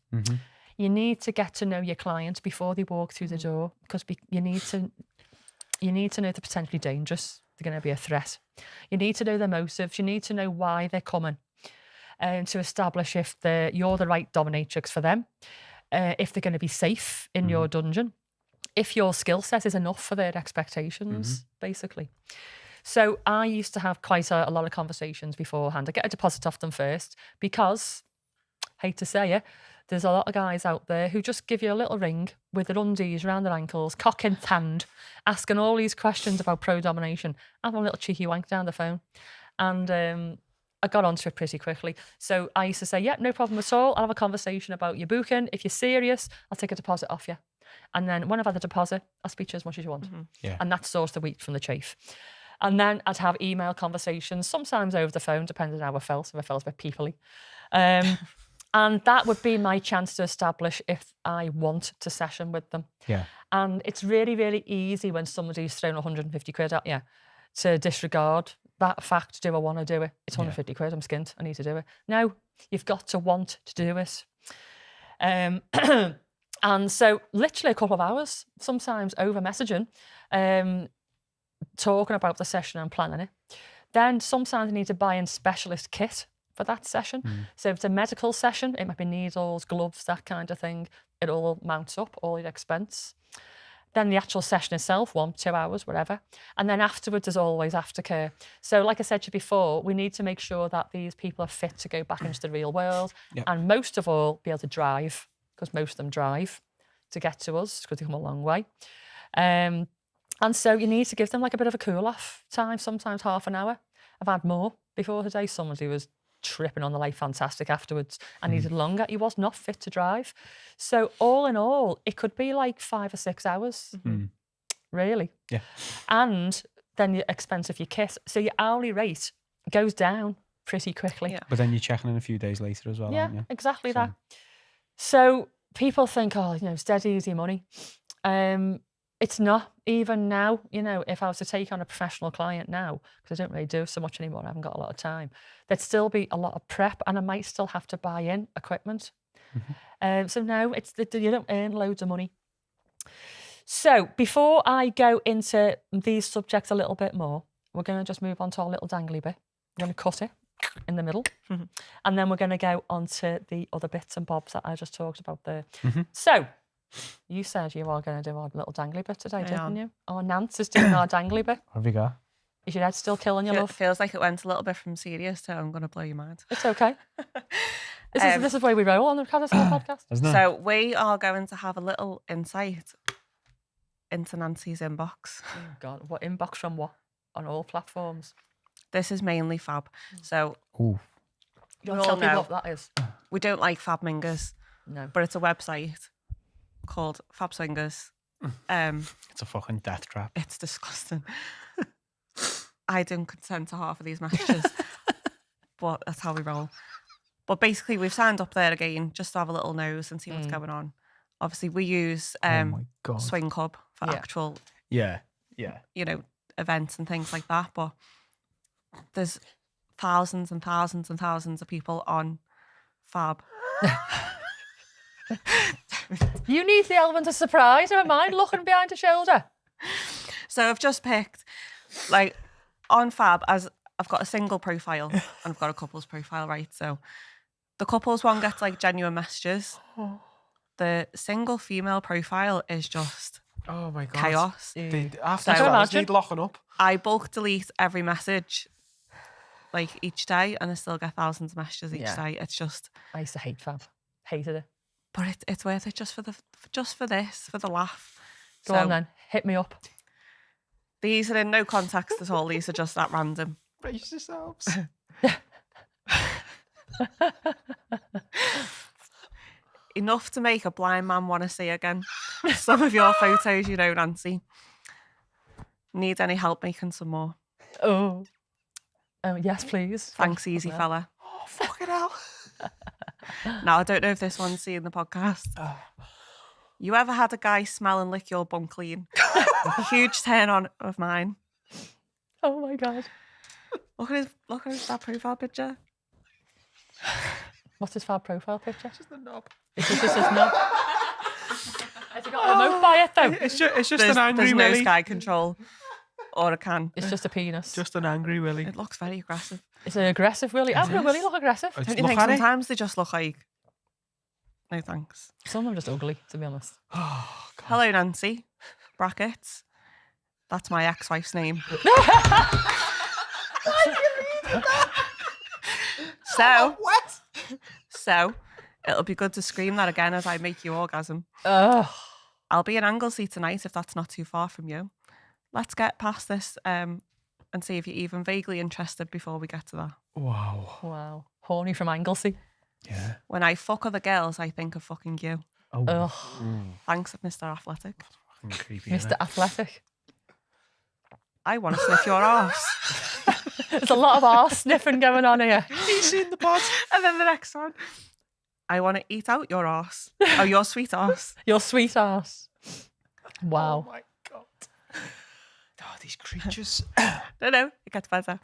S2: You need to get to know your client before they walk through the door because you need to know they're potentially dangerous. They're going to be a threat. You need to know their motives. You need to know why they're coming to establish if you're the right dominatrix for them, if they're going to be safe in your dungeon, if your skill set is enough for their expectations, basically. So I used to have quite a lot of conversations beforehand. I get a deposit off them first because, hate to say it, there's a lot of guys out there who just give you a little ring with their undies around their ankles, cock in hand, asking all these questions about pro-domination, having a little cheeky wank down the phone. And I got onto it pretty quickly. So I used to say, yeah, no problem at all. I'll have a conversation about your booking. If you're serious, I'll take a deposit off you. And then when I've had the deposit, I'll speak to you as much as you want.
S3: Yeah.
S2: And that sorts the wheat from the chaff. And then I'd have email conversations, sometimes over the phone, depending on how I felt, if I felt a bit peoply. And that would be my chance to establish if I want to session with them.
S3: Yeah.
S2: And it's really, really easy when somebody's thrown 150 quid at you to disregard that fact. Do I want to do it? It's 150 quid. I'm skint. I need to do it. No, you've got to want to do it. And so literally a couple of hours, sometimes over messaging, talking about the session and planning it. Then sometimes you need to buy in specialist kit for that session. So if it's a medical session, it might be needles, gloves, that kind of thing. It all mounts up, all your expense. Then the actual session itself, 1, 2 hours, whatever. And then afterwards, there's always aftercare. So like I said to you before, we need to make sure that these people are fit to go back into the real world.
S3: Yep.
S2: And most of all, be able to drive, because most of them drive to get to us, because they come a long way. And so you need to give them like a bit of a cool off time, sometimes half an hour. I've had more before today. Somebody was tripping on the light fantastic afterwards and needed longer. He was not fit to drive. So all in all, it could be like 5 or 6 hours, really.
S3: Yeah.
S2: And then the expense of your kit. So your hourly rate goes down pretty quickly.
S4: Yeah.
S3: But then you're checking in a few days later as well,
S2: Yeah,
S3: aren't you?
S2: exactly that. So people think, oh, it's dead easy money. It's not. Even now, if I was to take on a professional client now, because I don't really do so much anymore, I haven't got a lot of time, there'd still be a lot of prep and I might still have to buy in equipment. So no, you don't earn loads of money. So before I go into these subjects a little bit more, we're going to just move on to our little dangly bit. We're going to cut it in the middle. And then we're going to go on to the other bits and bobs that I just talked about there. So you said you are going to do our little dangly bit today, didn't you? Our Nance is doing our dangly bit.
S3: What have you got?
S2: Is your head still killing you, love?
S4: Feels like it went a little bit from serious to I'm going to blow your mind.
S2: It's okay. This is the way we roll on the podcast.
S3: Isn't it?
S4: So we are going to have a little insight into Nancy's inbox.
S2: Oh God, what inbox from what? On all platforms.
S4: This is mainly Fab. So
S3: Ooh.
S2: You want
S4: We
S2: to
S4: all
S2: tell people
S4: know.
S2: what that is?
S4: we don't like Fab Mingers,
S2: No.
S4: but it's a website called Fab Swingers.
S3: It's a fucking death trap.
S4: It's disgusting. I didn't consent to half of these messages, but that's how we roll. But basically, we've signed up there again just to have a little nose and see what's going on. Obviously, we use
S3: Oh my God.
S4: Swing Club for
S2: Yeah.
S4: actual,
S3: Yeah.
S4: events and things like that. But there's thousands and thousands and thousands of people on Fab.
S2: You need the element of surprise. Never mind looking behind your shoulder.
S4: So I've just picked, like, on Fab, as I've got a single profile and I've got a couples profile, right? So the couples one gets like genuine messages. The single female profile is just
S5: Oh my God.
S4: chaos.
S5: After
S2: So-
S5: hours need locking up.
S4: I bulk delete every message like each day and I still get thousands of messages each
S2: Yeah.
S4: day. It's just,
S2: I used to hate Fab. Hated it.
S4: but it's worth it just for the laugh.
S2: Go on then. Hit me up.
S4: These are in no context at all. These are just at random.
S5: Brace yourselves.
S4: Enough to make a blind man want to see again. Some of your photos, Nancy. Need any help making some more?
S2: Oh. Yes, please.
S4: Thanks, easy
S2: Yeah.
S4: fella.
S5: Oh, fucking hell.
S4: Now, I don't know if this one's seeing the podcast. You ever had a guy smell and lick your bum clean? Huge turn on of mine.
S2: Oh my God.
S4: Look at his that profile picture.
S2: What's his Fab profile picture?
S5: Just the knob.
S2: Is this just his knob? Has he got a remote by it though?
S5: It's just
S4: There's,
S5: an angry
S4: there's no
S5: willy.
S4: sky control. Or a can.
S2: It's just a penis.
S5: Just an angry willy.
S4: It looks very aggressive.
S2: It's an aggressive Willy. How can Willy look aggressive?
S5: It's-
S4: Don't you
S5: look
S4: think
S5: at it.
S4: sometimes they just look like, no thanks.
S2: Some of them are just ugly, to be honest.
S5: Oh, God.
S4: Hello, Nancy. Brackets. That's my ex-wife's name. So,
S5: What?
S4: so it'll be good to scream that again as I make you orgasm.
S2: Ugh.
S4: I'll be in Anglesey tonight if that's not too far from you. Let's get past this and see if you're even vaguely interested before we get to that.
S5: Wow.
S2: Wow. Horny from Anglesey.
S3: Yeah.
S4: When I fuck other girls, I think of fucking you.
S3: Oh,
S2: Ugh,
S4: Thanks, Mr. Athletic.
S3: fucking creepy.
S2: Mr. Athletic.
S4: I want to sniff your arse.
S2: There's a lot of arse sniffing going on here.
S5: He's in the pod.
S4: And then the next one. I want to eat out your arse. Oh, your sweet arse.
S2: Your sweet arse. Wow.
S5: Oh my god. Oh, these creatures.
S4: No, it gets better.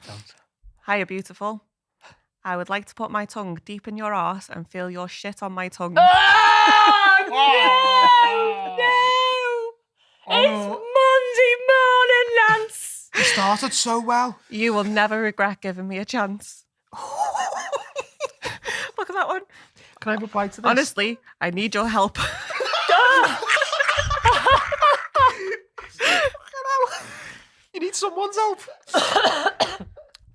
S4: Hiya, beautiful. I would like to put my tongue deep in your arse and feel your shit on my tongue.
S2: Oh, no! It's Monday morning, Nance.
S5: He started so well.
S4: You will never regret giving me a chance. Look at that one.
S5: Can I reply to this?
S4: Honestly, I need your help.
S5: You need someone's help.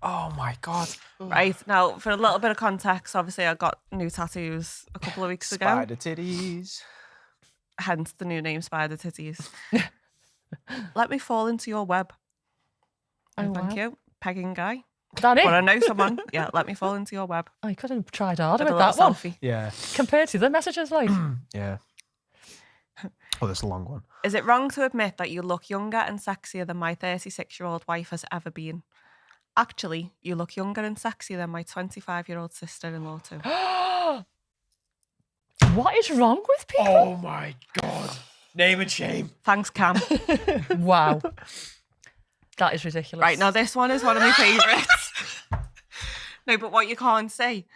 S5: Oh my god.
S4: Right, now, for a little bit of context, obviously I got new tattoos a couple of weeks ago.
S5: Spider titties.
S4: Hence the new name, Spider Titties. Let me fall into your web.
S2: Oh,
S4: Thank
S2: wow.
S4: you. Pegging guy.
S2: That it?
S4: But I know someone. Yeah, let me fall into your web.
S2: I could have tried harder
S4: With
S2: with
S4: a
S2: that
S4: little
S2: one
S4: selfie.
S5: Yeah.
S2: compared to the messages. Like,
S5: Yeah. Oh, that's a long one.
S4: Is it wrong to admit that you look younger and sexier than my 36-year-old wife has ever been? Actually, you look younger and sexier than my 25-year-old sister-in-law too.
S2: what is wrong with people?
S5: Oh my god. Name and shame.
S4: Thanks, Cam.
S2: Wow, that is ridiculous.
S4: Right, now this one is one of my favourites. No, but what you can't say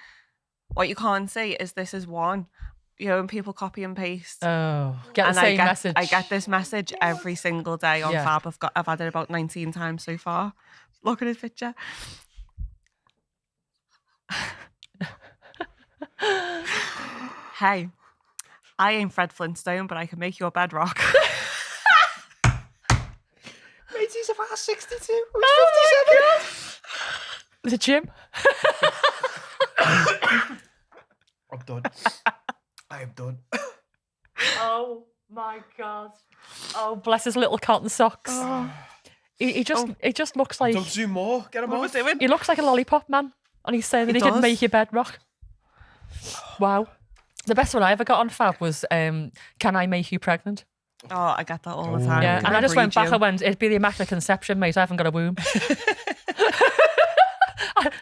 S4: is this is one. You know, when people copy and paste.
S2: Oh, get
S4: And
S2: the same message.
S4: I get this message every single day on
S2: Yeah.
S4: Fab. I've had it about 19 times so far. Look at his picture. Hey, I ain't Fred Flintstone, but I can make your bed rock.
S5: Mate, he's about 62. He's
S2: Oh my God. Is it Jim?
S5: I'm done. I am done.
S2: Oh my God. Oh, bless his little cotton socks. He just looks like
S5: Don't do more. Get him
S4: What
S5: on.
S4: was doing?
S2: he looks like a lollipop man, and he's saying that
S4: He
S2: he can
S4: does.
S2: make your bed rock. Wow. The best one I ever got on Fab was "Can I make you pregnant?"
S4: Oh, I get that all the time.
S2: Yeah,
S4: Can
S2: and I just went
S4: breed
S2: back.
S4: you?
S2: I went, "It'd be the Immaculate Conception, mate. I haven't got a womb."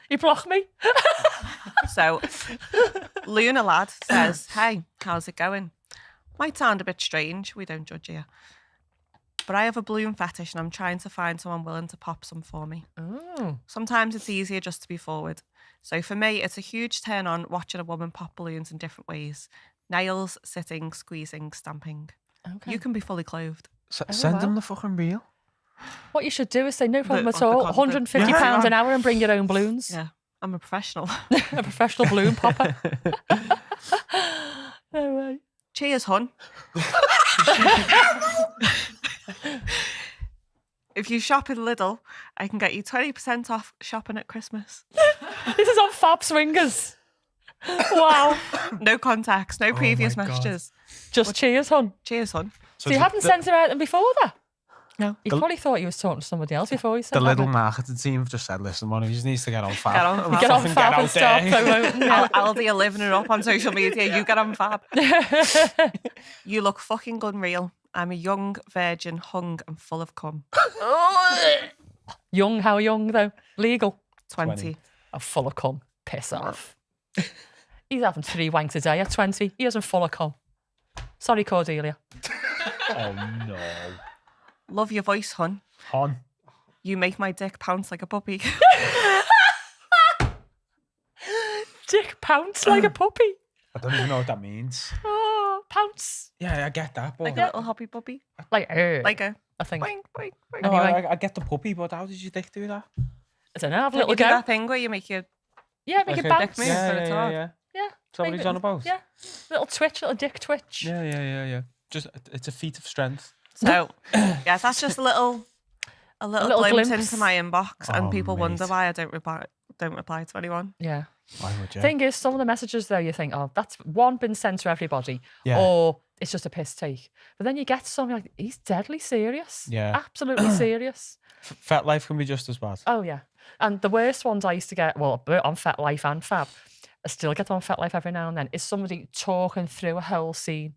S2: He blocked me.
S4: So, Luna Lad says, hey, how's it going? Might sound a bit strange. We don't judge here. But I have a balloon fetish and I'm trying to find someone willing to pop some for me.
S2: Oh,
S4: Sometimes it's easier just to be forward. So for me, it's a huge turn on watching a woman pop balloons in different ways. Nails, sitting, squeezing, stamping.
S2: okay.
S4: You can be fully clothed.
S5: Send
S2: wow.
S5: him the fucking reel.
S2: What you should do is say, "No problem at
S4: the
S2: all.
S4: content.
S2: £150
S5: Yeah.
S2: an hour and bring your own balloons."
S4: Yeah, I'm a professional.
S2: A professional balloon popper. No way.
S4: Cheers, hun. If you shop in Lidl, I can get you 20% off shopping at Christmas.
S2: This is on Fab Swingers. Wow.
S4: No contacts, no previous
S5: my God.
S4: messages.
S2: Just cheers, hun.
S4: Cheers, hun.
S2: So you hadn't sent him out them before that?
S4: No.
S2: He probably thought he was talking to somebody else before he
S5: The
S2: said
S5: little
S2: that.
S5: marketing team have just said, listen, one of you needs to get on Fab.
S4: Get on Fab.
S2: Get on
S5: Fucking
S2: Fab
S5: get
S2: and
S5: out
S2: start
S5: there.
S2: promoting. Yeah.
S4: Aldi are living it up on social media. You get on Fab. You look fucking unreal. I'm a young virgin, hung and full of cum.
S2: Young, how young though? Legal.
S4: 20.
S2: Oh, full of cum. Piss off. He's having 3 wanks a day at 20. He isn't full of cum. Sorry, Cordelia.
S3: Oh no.
S4: Love your voice, hun.
S3: Hon.
S4: You make my dick pounce like a puppy.
S2: Dick pounce like a puppy.
S3: I don't even know what that means.
S2: Oh, pounce.
S3: Yeah, I get that, but
S4: Like a little hoppy puppy.
S2: Like
S4: Like a
S2: I think.
S4: boing, boing, boing.
S3: no,
S2: anyway.
S3: I get the puppy, but how did your dick do that?
S2: I don't know. Have a
S4: Don't
S2: little
S4: you do
S2: go.
S4: that thing where you make your
S2: Yeah, make it
S3: Okay.
S2: bounce.
S4: Dick move.
S3: Yeah,
S4: but
S3: yeah,
S4: it's
S3: yeah,
S4: hard.
S3: yeah.
S2: Yeah.
S3: Is that what
S2: make
S3: he's
S2: it-
S3: on about?
S2: Yeah. Little twitch, little dick twitch.
S3: Yeah, yeah, yeah, yeah. Just it's a feat of strength.
S4: So, yeah, that's just a little
S2: little
S4: glimpse
S2: glimpse.
S4: into my inbox, and
S3: Oh,
S4: people wonder
S3: mate.
S4: why I don't reply to anyone.
S2: Yeah.
S3: Why would you?
S2: Thing is, some of the messages though, you think, oh, that's one been sent to everybody,
S3: Yeah.
S2: or it's just a piss take. But then you get something like, he's deadly serious.
S3: Yeah.
S2: Absolutely serious.
S3: Fat life can be just as bad.
S2: Oh yeah. And the worst ones I used to get, well, both on Fat Life and Fab, I still get on Fat Life every now and then, is somebody talking through a whole scene.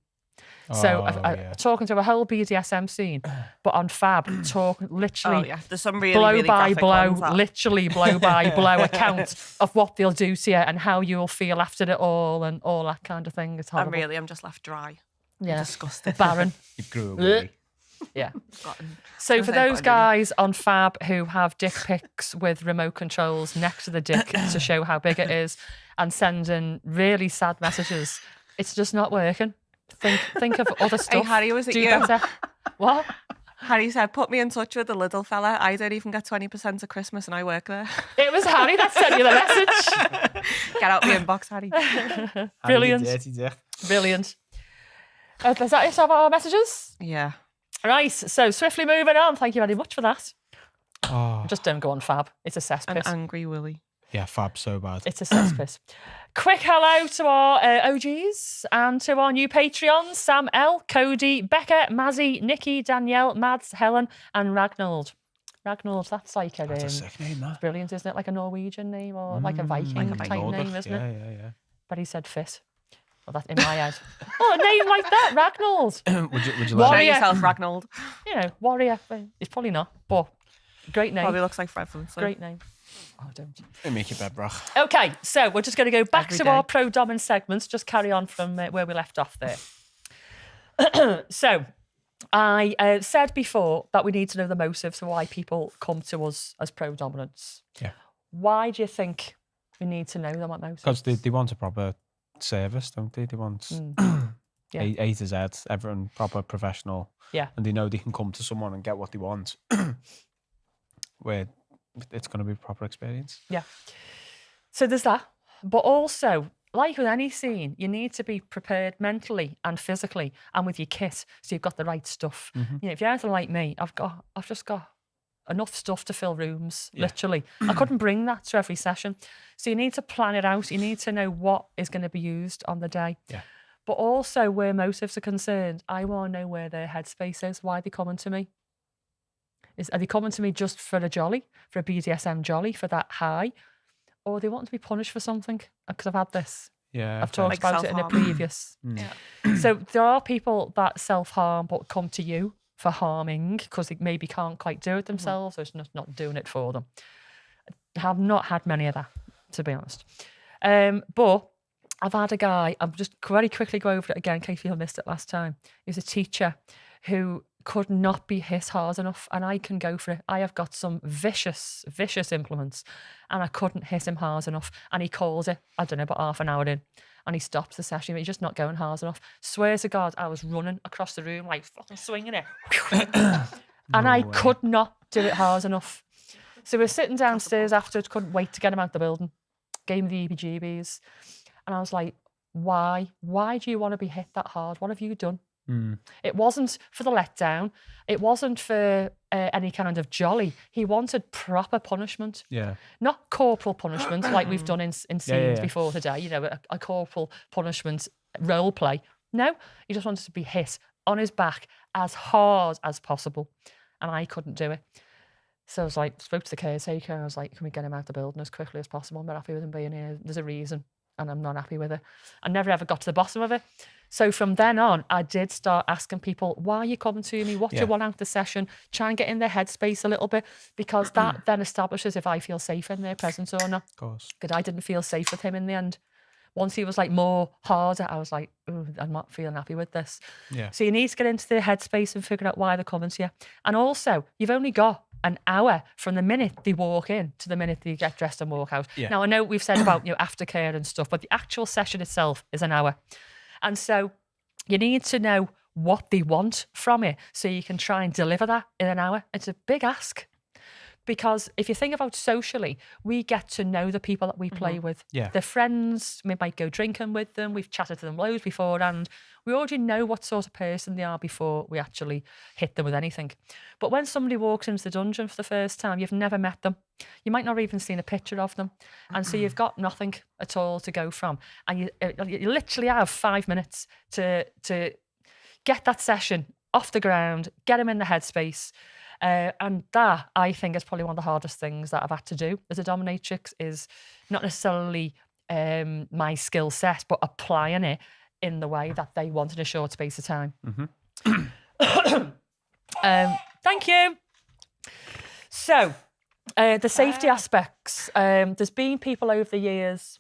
S2: So
S3: yeah.
S2: talking to a whole BDSM scene, but on Fab, talking
S4: Oh
S2: literally
S4: yeah, there's some really
S2: blow
S4: really
S2: by
S4: graphic
S2: blow,
S4: ones that-
S2: literally blow by blow account of what they'll do to you and how you'll feel after it all and all that kind of thing. It's horrible.
S4: I'm just left dry.
S2: Yeah.
S4: Disgusted.
S2: Barren.
S3: You grew a willy.
S2: Yeah.
S4: Gotten-
S2: So for
S4: I've got
S2: those
S4: a
S2: guys on Fab who have dick pics with remote controls next to the dick to show how big it is and sending really sad messages, it's just not working. Think of other stuff.
S4: Hey Harry, was it
S2: Do
S4: you?
S2: better. What?
S4: Harry said, "Put me in touch with the little fella. I don't even get 20% of Christmas, and I work there.
S2: It was Harry that sent you the message.
S4: Get out the inbox, Harry."
S2: Brilliant.
S3: Dirty dick.
S2: Brilliant. Is that it of our messages?
S4: Yeah.
S2: Right, so swiftly moving on. Thank you very much for that.
S3: Oh,
S2: Just don't go on Fab. It's a
S4: An
S2: cesspiss.
S4: angry Willy.
S3: yeah, Fab so bad.
S2: It's a cesspiss. Quick hello to our OGs and to our new Patreons, Sam L, Cody, Becca, Mazzy, Nikki, Danielle, Mads, Helen and Ragnold. Ragnold, that's like
S3: That's a sick name, that.
S2: brilliant, isn't it? Like a Norwegian name or like a Viking
S4: Like a
S2: type
S3: Nordic,
S2: name, isn't
S3: yeah,
S2: it?
S3: Yeah, yeah.
S2: But he said fit. Well, that's in my head. Oh, a name like that, Ragnold.
S3: Would you
S4: Show
S3: like?
S2: Warrior.
S4: yourself, Ragnold.
S2: You know, warrior. It's probably not, but great name.
S4: Probably looks like Fred Flintstone.
S2: Great name. Oh, don't.
S3: Make your bed rock.
S2: Okay, so we're just going to go back
S4: Every
S2: to
S4: day.
S2: our pro-dominant segments, just carry on from where we left off there. So, I said before that we need to know the motives for why people come to us as pro-dominants.
S3: Yeah.
S2: Why do you think we need to know them at motives?
S3: Because they want a proper service, don't they? They want
S2: Yeah.
S3: A to Z, everyone proper professional.
S2: Yeah.
S3: And they know they can come to someone and get what they want. Where it's going to be a proper experience.
S2: Yeah. So there's that. But also, like with any scene, you need to be prepared mentally and physically and with your kit so you've got the right stuff. You know, if you're anything like me, I've just got enough stuff to fill rooms, literally. I couldn't bring that to every session. So you need to plan it out. You need to know what is going to be used on the day.
S3: Yeah.
S2: But also where motives are concerned, I want to know where their headspace is, why they're coming to me. Are they coming to me just for a jolly, for a BDSM jolly, for that high? Or they want to be punished for something? Because I've had this.
S3: Yeah.
S2: I've talked
S4: Like
S2: about it in a
S4: self-harm.
S2: previous.
S4: Yeah.
S2: So there are people that self-harm but come to you for harming because they maybe can't quite do it themselves or it's not doing it for them. I have not had many of that, to be honest. But I've had a guy, I'm just very quickly go over it again in case you missed it last time. He was a teacher who could not be hit hard enough and I can go for it. I have got some vicious implements and I couldn't hit him hard enough and he calls it, I don't know, about half an hour in and he stops the session. He's just not going hard enough. Swears to God, I was running across the room like fucking swinging it. And I could not do it hard enough. So we were sitting downstairs afterwards, couldn't wait to get him out the building. Gave him the EBGBs. And I was like, why? Why do you want to be hit that hard? What have you done? It wasn't for the letdown. It wasn't for any kind of jolly. He wanted proper punishment.
S3: Yeah.
S2: Not corporal punishment like we've done in scenes
S3: yeah.
S2: before today, you know, a corporal punishment role play. No, he just wanted to be hit on his back as hard as possible. And I couldn't do it. So I was like, spoke to the caretaker and I was like, can we get him out the building as quickly as possible? I'm not happy with him being here. There's a reason and I'm not happy with it. I never ever got to the bottom of it. So from then on, I did start asking people, why are you coming to me? What do you want out of the session? Try and get in their headspace a little bit because that then establishes if I feel safe in their presence or not.
S3: Of course.
S2: Because I didn't feel safe with him in the end. Once he was like more harder, I was like, oh, I'm not feeling happy with this.
S3: Yeah.
S2: So you need to get into their headspace and figure out why they're coming to you. And also, you've only got an hour from the minute they walk in to the minute they get dressed and walk out.
S3: Yeah.
S2: Now, I know we've said about aftercare and stuff, but the actual session itself is an hour. And so you need to know what they want from it so you can try and deliver that in an hour. It's a big ask. Because if you think about socially, we get to know the people that we play with.
S3: Yeah.
S2: They're friends, we might go drinking with them, we've chatted to them loads before, and we already know what sort of person they are before we actually hit them with anything. But when somebody walks into the dungeon for the first time, you've never met them. You might not have even seen a picture of them. And so you've got nothing at all to go from. And you literally have 5 minutes to get that session off the ground, get them in the headspace. And that, I think, is probably one of the hardest things that I've had to do as a dominatrix is not necessarily my skill set, but applying it in the way that they want in a short space of time. Thank you. So, the safety aspects. There's been people over the years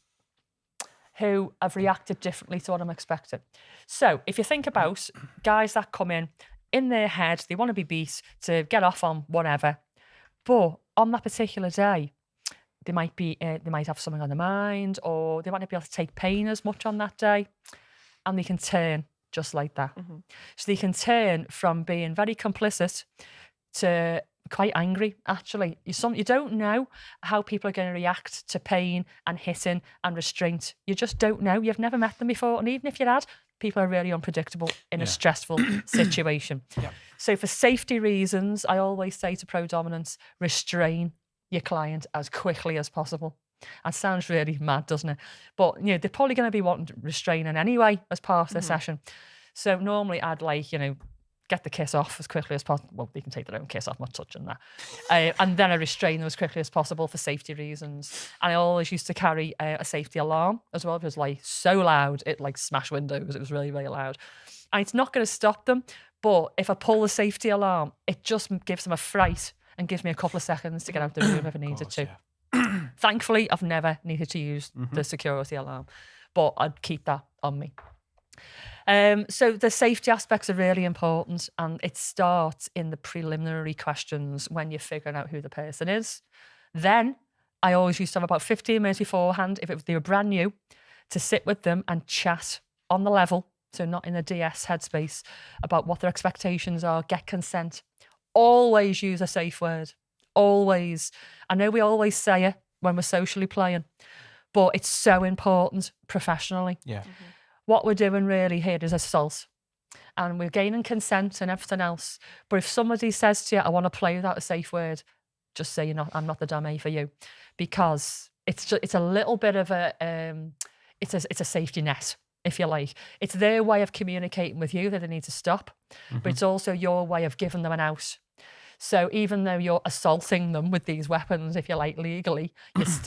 S2: who have reacted differently to what I'm expecting. So, if you think about guys that come in their head, they want to be beat to get off on whatever, but on that particular day, they might have something on their mind, or they might not be able to take pain as much on that day, and they can turn just like that. So they can turn from being very complicit to quite angry, actually. You don't know how people are going to react to pain and hitting and restraint. You just don't know. You've never met them before. And even if you had, people are really unpredictable in a stressful situation. So for safety reasons, I always say to pro dominants, restrain your client as quickly as possible. That sounds really mad, doesn't it? But they're probably going to be wanting restraining anyway as part of the session. So normally I'd get the kiss off as quickly as possible. Well, they can take their own kiss off, I'm not touching that. And then I restrain them as quickly as possible for safety reasons. And I always used to carry a safety alarm as well. It was so loud, it smashed windows. It was really, really loud. And it's not going to stop them. But if I pull the safety alarm, it just gives them a fright and gives me a couple of seconds to get out the room if I needed to. Thankfully, I've never needed to use the security alarm, but I'd keep that on me. So the safety aspects are really important, and it starts in the preliminary questions when you're figuring out who the person is. Then I always used to have about 15 minutes beforehand, if they were brand new, to sit with them and chat on the level, so not in a DS headspace, about what their expectations are, get consent. Always use a safe word. Always. I know we always say it when we're socially playing, but it's so important professionally. What we're doing really here is assault, and we're gaining consent and everything else. But if somebody says to you, I want to play without a safe word, just say, I'm not the dummy for you, because it's a little bit of it's a safety net, if you like. It's their way of communicating with you that they need to stop, but it's also your way of giving them an out. So even though you're assaulting them with these weapons, if you like, legally,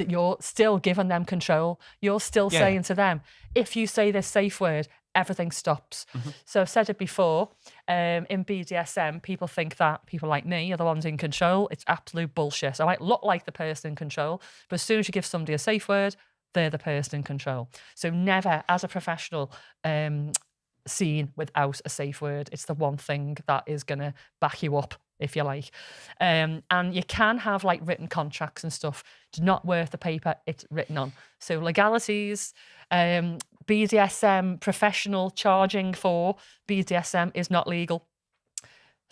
S2: you're still giving them control. You're still saying to them, if you say this safe word, everything stops. So I've said it before, in BDSM, people think that people like me are the ones in control. It's absolute bullshit. I might look like the person in control, but as soon as you give somebody a safe word, they're the person in control. So never, as a professional, seen without a safe word. It's the one thing that is going to back you up, if you like. And you can have written contracts and stuff. It's not worth the paper it's written on. So legalities, BDSM, professional charging for BDSM is not legal.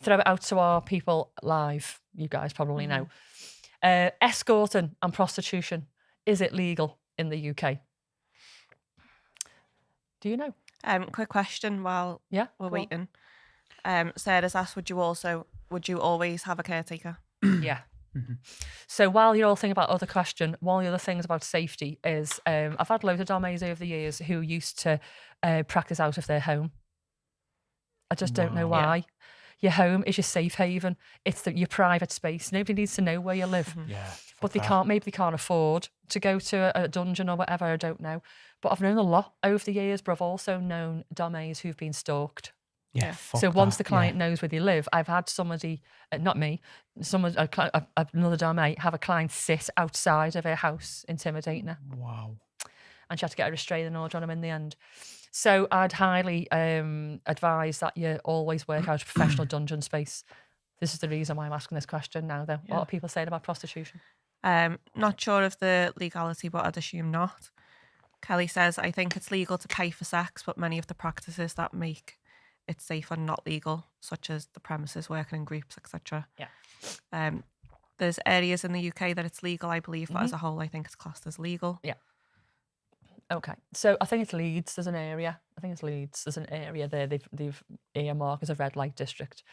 S2: Throw it out to our people live. You guys probably know. Escorting and prostitution, is it legal in the UK? Do you know?
S4: Quick question while we're waiting. Sarah's asked, would you always have a caretaker?
S2: Yeah. So while you're all thinking about other question, one of the other things about safety is I've had loads of domies over the years who used to practice out of their home. I just don't know why. Yeah. Your home is your safe haven. It's your private space. Nobody needs to know where you live. But they can't afford to go to a dungeon or whatever. I don't know. But I've known a lot over the years, but I've also known domies who've been stalked. So once the client knows where they live, I've had somebody, not me, another domi have a client sit outside of her house intimidating her.
S3: Wow.
S2: And she had to get a restraining order on him in the end. So I'd highly advise that you always work out a professional dungeon space. This is the reason why I'm asking this question now, though. What are people saying about prostitution?
S4: Not sure of the legality, but I'd assume not. Kelly says, I think it's legal to pay for sex, but many of the practices that make it safe and not legal, such as the premises, working in groups, etc. There's areas in the UK that it's legal, I believe, but as a whole, I think it's classed as legal.
S2: Okay, so I think it's Leeds. There's an area. There's an area there. They've earmarked as a red light district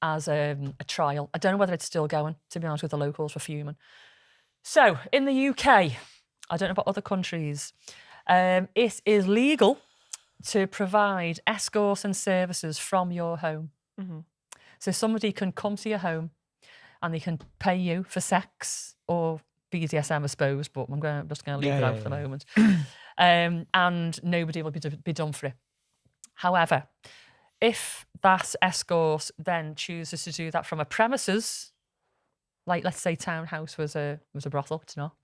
S2: as a trial. I don't know whether it's still going. To be honest, with the locals were fuming. So in the UK, I don't know about other countries. It is legal to provide escorts and services from your home. So somebody can come to your home and they can pay you for sex or BDSM, I suppose, but I'm just going to leave it out for the moment. And nobody will be done for it. However, if that escort then chooses to do that from a premises, like let's say Townhouse was a brothel, it's not,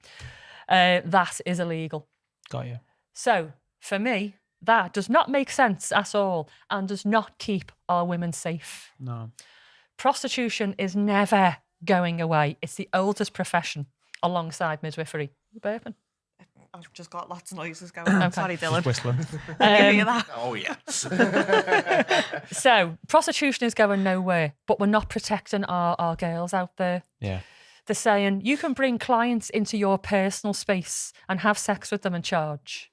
S2: that is illegal.
S3: Got you.
S2: So for me, that does not make sense at all and does not keep our women safe.
S3: No.
S2: Prostitution is never going away. It's the oldest profession alongside midwifery. You burping?
S4: I've just got lots of noises going on. Sorry, Dylan.
S3: Just whistling.
S4: You hear that?
S1: Oh yeah.
S2: So prostitution is going nowhere, but we're not protecting our girls out there.
S3: Yeah.
S2: They're saying you can bring clients into your personal space and have sex with them and charge.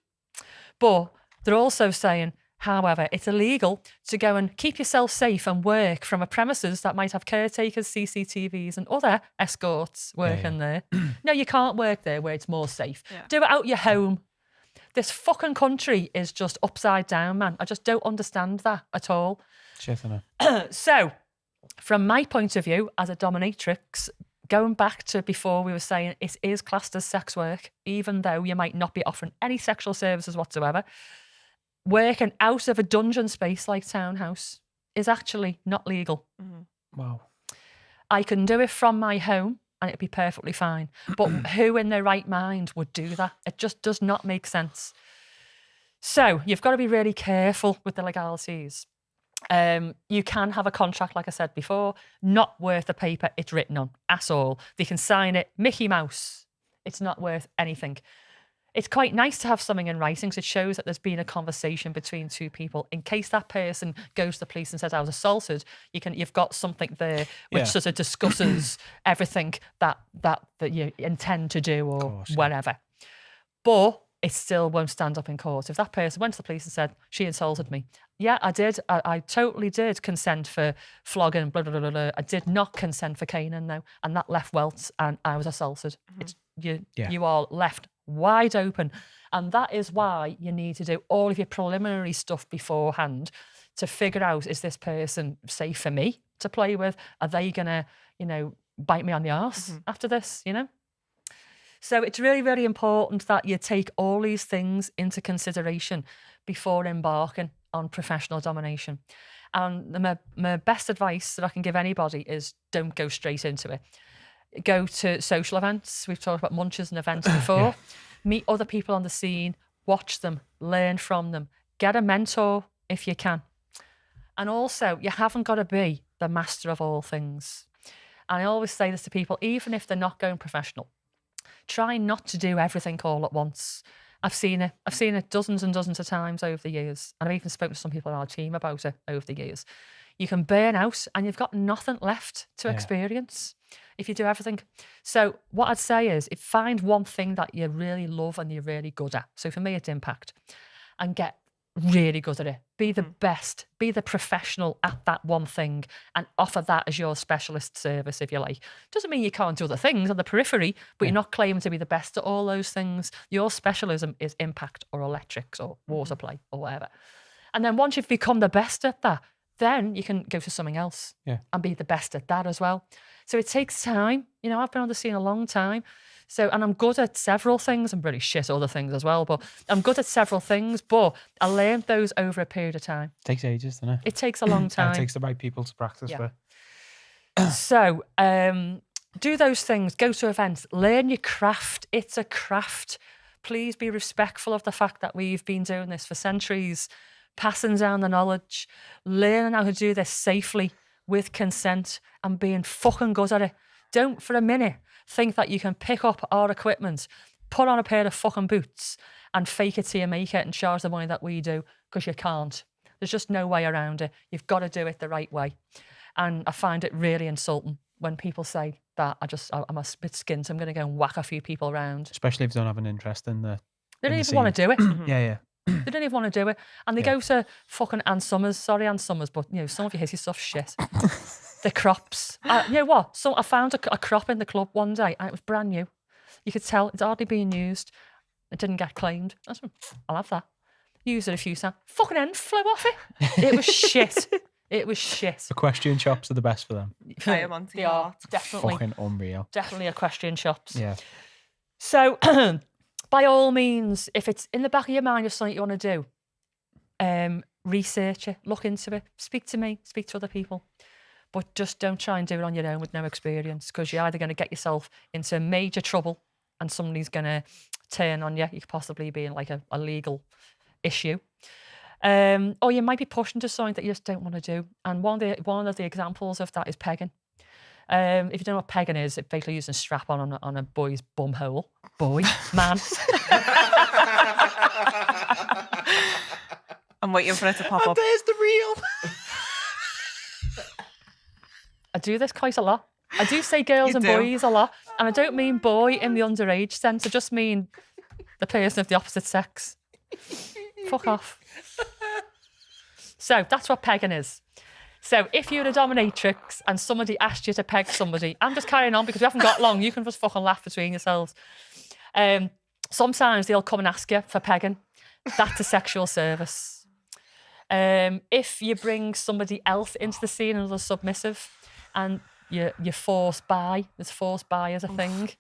S2: But they're also saying, however, it's illegal to go and keep yourself safe and work from a premises that might have caretakers, CCTVs and other escorts working there. No, you can't work there where it's more safe.
S4: Yeah.
S2: Do it out your home. This fucking country is just upside down, man. I just don't understand that at all.
S3: Shit, innit?
S2: So, from my point of view as a dominatrix, going back to before we were saying it is classed as sex work, even though you might not be offering any sexual services whatsoever, working out of a dungeon space like Townhouse is actually not legal.
S3: Wow.
S2: I can do it from my home and it'd be perfectly fine. But who in their right mind would do that? It just does not make sense. So you've got to be really careful with the legalities. You can have a contract, like I said before, not worth the paper it's written on at all. They can sign it, Mickey Mouse. It's not worth anything. It's quite nice to have something in writing because it shows that there's been a conversation between two people. In case that person goes to the police and says I was assaulted, you've got something there which sort of discusses everything that you intend to do or whatever. But it still won't stand up in court. If that person went to the police and said she insulted me, yeah, I did. I totally did consent for flogging, blah, blah, blah, blah. I did not consent for caning, though, and that left welts and I was assaulted. It's you are left wide open. And that is why you need to do all of your preliminary stuff beforehand to figure out, is this person safe for me to play with? Are they going to, bite me on the arse after this, So it's really, really important that you take all these things into consideration before embarking on professional domination. And my best advice that I can give anybody is don't go straight into it. Go to social events. We've talked about munches and events before. Meet other people on the scene, watch them, learn from them, get a mentor if you can. And also, you haven't got to be the master of all things. And I always say this to people, even if they're not going professional, try not to do everything all at once. I've seen it dozens and dozens of times over the years. And I've even spoken to some people on our team about it over the years. You can burn out and you've got nothing left to experience if you do everything. So what I'd say is find one thing that you really love and you're really good at. So for me, it's impact. And get really good at it. Be the best. Be the professional at that one thing and offer that as your specialist service, if you like. Doesn't mean you can't do other things on the periphery, but you're not claiming to be the best at all those things. Your specialism is impact or electrics or water play or whatever. And then once you've become the best at that, then you can go to something else and be the best at that as well. So it takes time. I've been on the scene a long time. So, and I'm good at several things. I'm really shit at other things as well, but I'm good at several things, but I learned those over a period of time.
S3: It takes ages, doesn't it?
S2: It takes a long time.
S3: And it takes the right people to practice with.
S2: So, do those things, go to events, learn your craft. It's a craft. Please be respectful of the fact that we've been doing this for centuries, passing down the knowledge, learning how to do this safely with consent and being fucking good at it. Don't for a minute think that you can pick up our equipment, put on a pair of fucking boots and fake it till you make it and charge the money that we do, because you can't. There's just no way around it. You've got to do it the right way. And I find it really insulting when people say that I'm a bit skint, I'm going to go and whack a few people around.
S3: Especially if you don't have an interest in the
S2: They don't even want to do it.
S3: Yeah.
S2: They don't even want to do it. And they go to fucking Ann Summers. Sorry, Ann Summers, but some of your hissy stuff shit. The crops. You know what? So I found a crop in the club one day and it was brand new. You could tell it's hardly being used. It didn't get claimed. I'll have that. Used it a few times. Fucking end flew off it. It was shit. It was shit.
S3: Equestrian shops are the best for them.
S2: They are definitely
S3: fucking unreal.
S2: Definitely equestrian shops.
S3: Yeah.
S2: So by all means, if it's in the back of your mind of something you want to do, research it, look into it, speak to me, speak to other people. But just don't try and do it on your own with no experience, because you're either going to get yourself into major trouble and somebody's going to turn on you. You could possibly be in like a legal issue. Or you might be pushed into something that you just don't want to do. And one of the examples of that is pegging. If you don't know what pegging is, it's basically using a strap on a boy's bum hole. Boy, man.
S4: I'm waiting for it to pop up.
S5: There's the reel.
S2: I do this quite a lot. I do say girls
S4: You
S2: and
S4: do.
S2: boys a lot. And I don't mean boy in the underage sense. I just mean the person of the opposite sex. Fuck off. So that's what pegging is. So if you're a dominatrix and somebody asked you to peg somebody, I'm just carrying on because we haven't got long. You can just fucking laugh between yourselves. Sometimes they'll come and ask you for pegging. That's a sexual service. If you bring somebody else into the scene, another submissive, and you're forced by, there's forced by as a thing,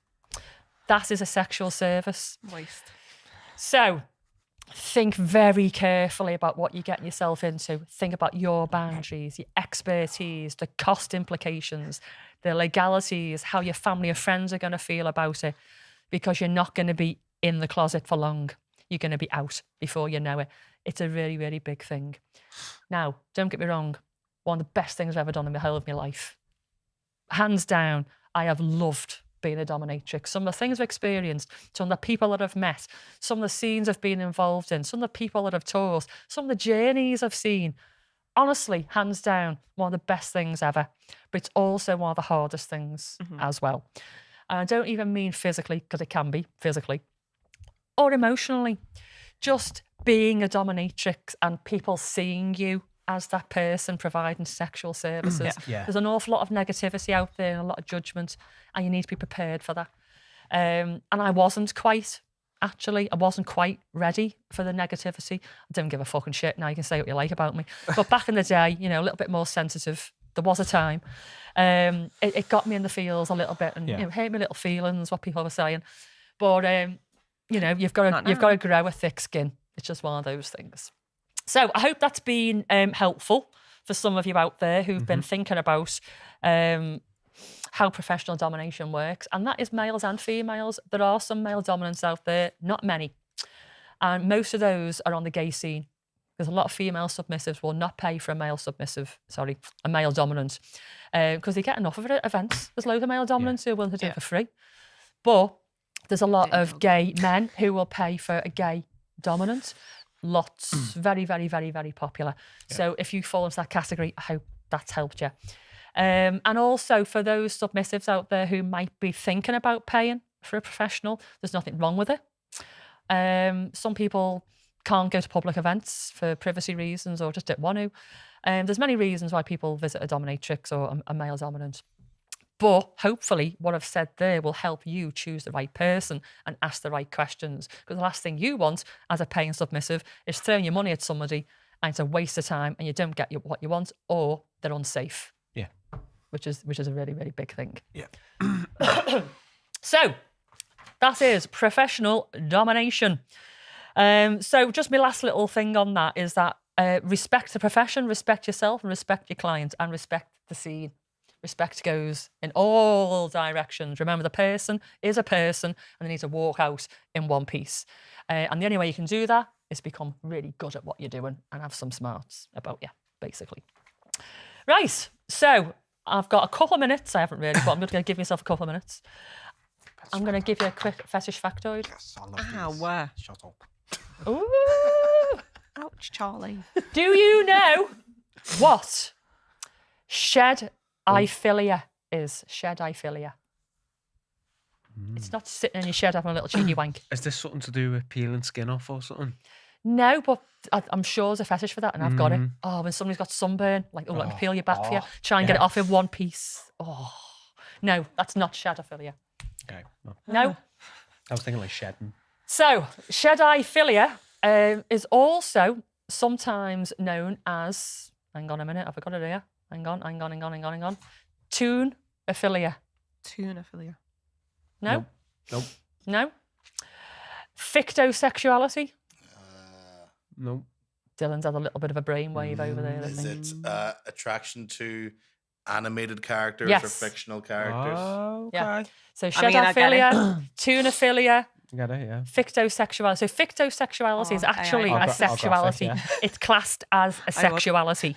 S2: that is a sexual service.
S4: Moist.
S2: So think very carefully about what you're getting yourself into. Think about your boundaries, your expertise, the cost implications, the legalities, how your family or friends are going to feel about it, because you're not going to be in the closet for long. You're going to be out before you know it. It's a really, really big thing. Now, don't get me wrong. One of the best things I've ever done in the whole of my life. Hands down, I have loved being a dominatrix. Some of the things I've experienced, some of the people that I've met, some of the scenes I've been involved in, some of the people that I've taught, some of the journeys I've seen. Honestly, hands down, one of the best things ever. But it's also one of the hardest things as well. And I don't even mean physically, because it can be physically, or emotionally. Just being a dominatrix and people seeing you as that person providing sexual services.
S3: Yeah.
S2: There's an awful lot of negativity out there and a lot of judgment, and you need to be prepared for that. And I wasn't quite ready for the negativity. I don't give a fucking shit. Now you can say what you like about me. But back in the day, you know, a little bit more sensitive. There was a time. It got me in the feels a little bit and you know, hurt my little feelings, what people were saying. But you know, you've got to grow a thick skin. It's just one of those things. So I hope that's been helpful for some of you out there who've been thinking about how professional domination works. And that is males and females. There are some male dominants out there, not many. And most of those are on the gay scene. There's a lot of female submissives will not pay for a male dominant, because they get enough of it at events. There's loads of male dominants who are willing to do it for free. But there's a lot of gay men who will pay for a gay dominant. Lots, very, very, very, very popular. Yeah. So if you fall into that category, I hope that's helped you. And also for those submissives out there who might be thinking about paying for a professional, there's nothing wrong with it. Some people can't go to public events for privacy reasons or just don't want to. There's many reasons why people visit a dominatrix or a male dominant. But hopefully what I've said there will help you choose the right person and ask the right questions. Because the last thing you want as a paying submissive is throwing your money at somebody and it's a waste of time and you don't get what you want, or they're unsafe.
S3: Yeah.
S2: Which is a really, really big thing.
S3: Yeah.
S2: So that is professional domination. So just my last little thing on that is that respect the profession, respect yourself and respect your client and respect the scene. Respect goes in all directions. Remember, the person is a person and they need to walk out in one piece. And the only way you can do that is become really good at what you're doing and have some smarts about you, basically. Right, so I've got a couple of minutes. I haven't really, but I'm just going to give myself a couple of minutes. I'm going to give you a quick fetish factoid.
S5: Yes, I love these. Shut up.
S2: Ooh.
S4: Ouch, Charlie.
S2: Do you know what shed-iphilia is? Shed-iphilia. It's not sitting in your shed having a little cheeky wank.
S3: Is this something to do with peeling skin off or something?
S2: No, but I'm sure there's a fetish for that, and I've got it. Oh, when somebody's got sunburn, like, let me peel your back for you. Try and get it off in one piece. Oh, no, that's not shed-iphilia.
S3: Okay.
S2: No.
S3: I was thinking like shedding.
S2: So, shed-iphilia is also sometimes known as, hang on a minute, have I got it here? Hang on. Toonophilia.
S4: Toonophilia.
S2: No?
S3: Nope.
S2: No? Fictosexuality.
S3: No.
S2: Dylan's had a little bit of a brainwave over there. I
S1: Is
S2: think.
S1: it attraction to animated characters or
S2: Yes.
S1: fictional characters?
S3: Oh, okay.
S2: Yeah. So
S4: I mean, I get it.
S2: shedophilia, tunophilia,
S3: You get it, yeah.
S2: fictosexuality. So fictosexuality is
S4: Oh,
S2: actually
S3: I'll
S2: a
S3: go- I'll go
S2: sexuality.
S3: fic, yeah.
S2: It's classed as a
S4: I would.
S2: sexuality.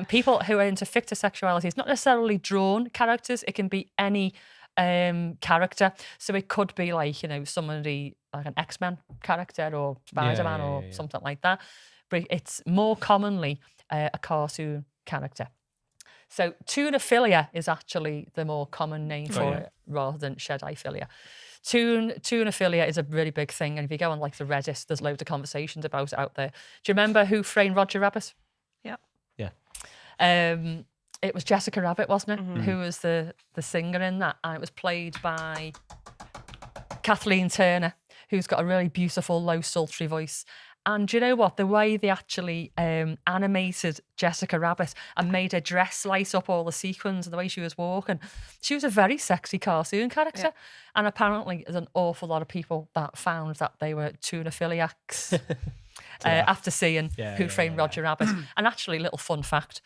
S2: People who are into fictosexuality, it's not necessarily drawn characters. It can be any character. So it could be like, somebody like an X-Men character or Spider-Man
S3: yeah,
S2: or
S3: yeah.
S2: something like that. But it's more commonly a cartoon character. So tunophilia is actually the more common name for
S3: yeah.
S2: it rather than shedophilia. Tunophilia is a really big thing. And if you go on like the Reddit, there's loads of conversations about it out there. Do you remember Who Framed Roger Rabbit?
S4: Yeah.
S3: Yeah.
S2: It was Jessica Rabbit, wasn't it? Who was the singer in that? And it was played by Kathleen Turner, who's got a really beautiful, low, sultry voice. And do you know what? The way they actually animated Jessica Rabbit and made her dress light up all the sequins and the way she was walking, she was a very sexy cartoon character.
S4: Yeah.
S2: And apparently there's an awful lot of people that found that they were tunophiliacs after seeing Who Framed Roger Rabbit. And actually, little fun fact,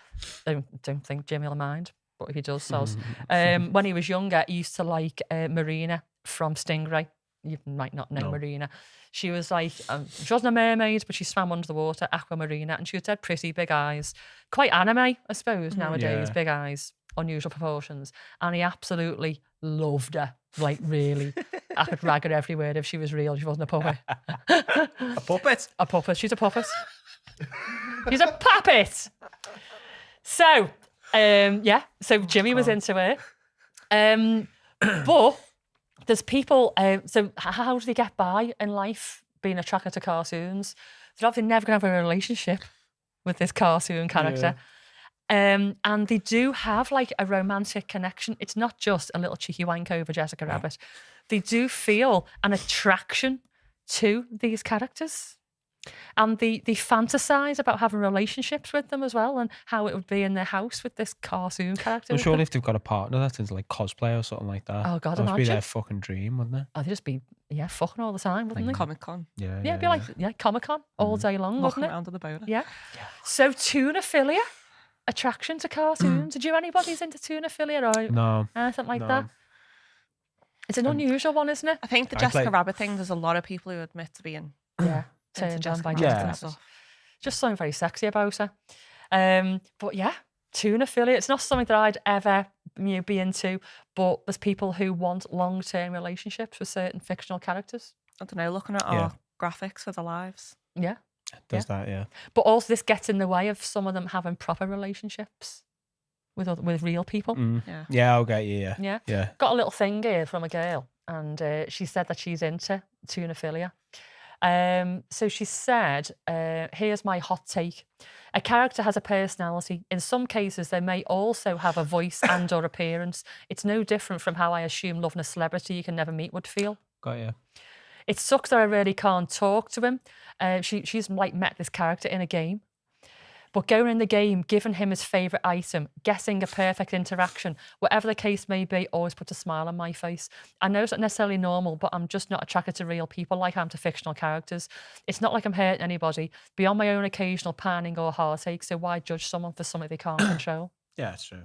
S2: I don't think Jimmy will mind, but if he does, so when he was younger, he used to like Marina from Stingray. You might not know Marina. She was like, she wasn't a mermaid, but she swam under the water, aquamarina, and she was dead pretty, big eyes. Quite anime, I suppose, nowadays,
S3: Yeah.
S2: big eyes, unusual proportions. And he absolutely loved her, like really. I could rag her everywhere if she was real, she wasn't a puppet.
S5: A puppet.
S2: A puppet, she's a puppet. She's a puppet! So, so Jimmy was into her. But there's people, so how do they get by in life being attracted to cartoons? They're obviously never going to have a relationship with this cartoon character. And they do have like a romantic connection. It's not just a little cheeky wank over Jessica Rabbit. They do feel an attraction to these characters. And they fantasize about having relationships with them as well and how it would be in their house with this cartoon character.
S3: I'm
S2: with
S3: sure
S2: them.
S3: if they've got a partner that's into like cosplay or something like that.
S2: Oh, God,
S3: that must be
S2: imagine.
S3: their fucking dream, wouldn't it?
S2: Oh, they'd just be, fucking all the time, wouldn't they?
S4: Comic-Con.
S3: Yeah.
S2: Yeah, it'd be like, Comic-Con all day long,
S4: Walking
S2: wouldn't it?
S4: around with the boner.
S2: Yeah. So tunophilia, attraction to cartoons. Did you anybody's into tunophilia or
S3: No.
S2: anything like
S3: No.
S2: that? It's an unusual one, isn't it?
S4: I think the
S3: I
S4: Jessica
S3: play-
S4: Rabbit thing, there's a lot of people who admit to being
S2: Yeah.
S4: into
S2: Turned on by
S4: Jessica
S2: Jessica
S4: Rabbit
S3: Yeah.
S4: and
S2: Rabbit.
S4: stuff.
S2: Just something very sexy about her. But yeah, tunophilia. It's not something that I'd ever be into, but there's people who want long-term relationships with certain fictional characters.
S4: I don't know, looking at
S3: Yeah.
S4: our graphics for their lives.
S2: Yeah.
S3: Does that, yeah.
S2: But also this gets in the way of some of them having proper relationships with real people.
S4: Yeah.
S3: Yeah, I'll get you, yeah.
S2: Yeah.
S3: Yeah.
S2: Got a little thing here from a girl, and she said that she's into tunophilia. So she said, here's my hot take. A character has a personality. In some cases, they may also have a voice and or appearance. It's no different from how I assume loving a celebrity you can never meet would feel.
S3: Got you.
S2: It sucks that I really can't talk to him. She's like met this character in a game. But going in the game, giving him his favourite item, guessing a perfect interaction, whatever the case may be, always puts a smile on my face. I know it's not necessarily normal, but I'm just not attracted to real people like I am to fictional characters. It's not like I'm hurting anybody, beyond my own occasional panicking or heartache, so why judge someone for something they can't control?
S3: Yeah, it's true.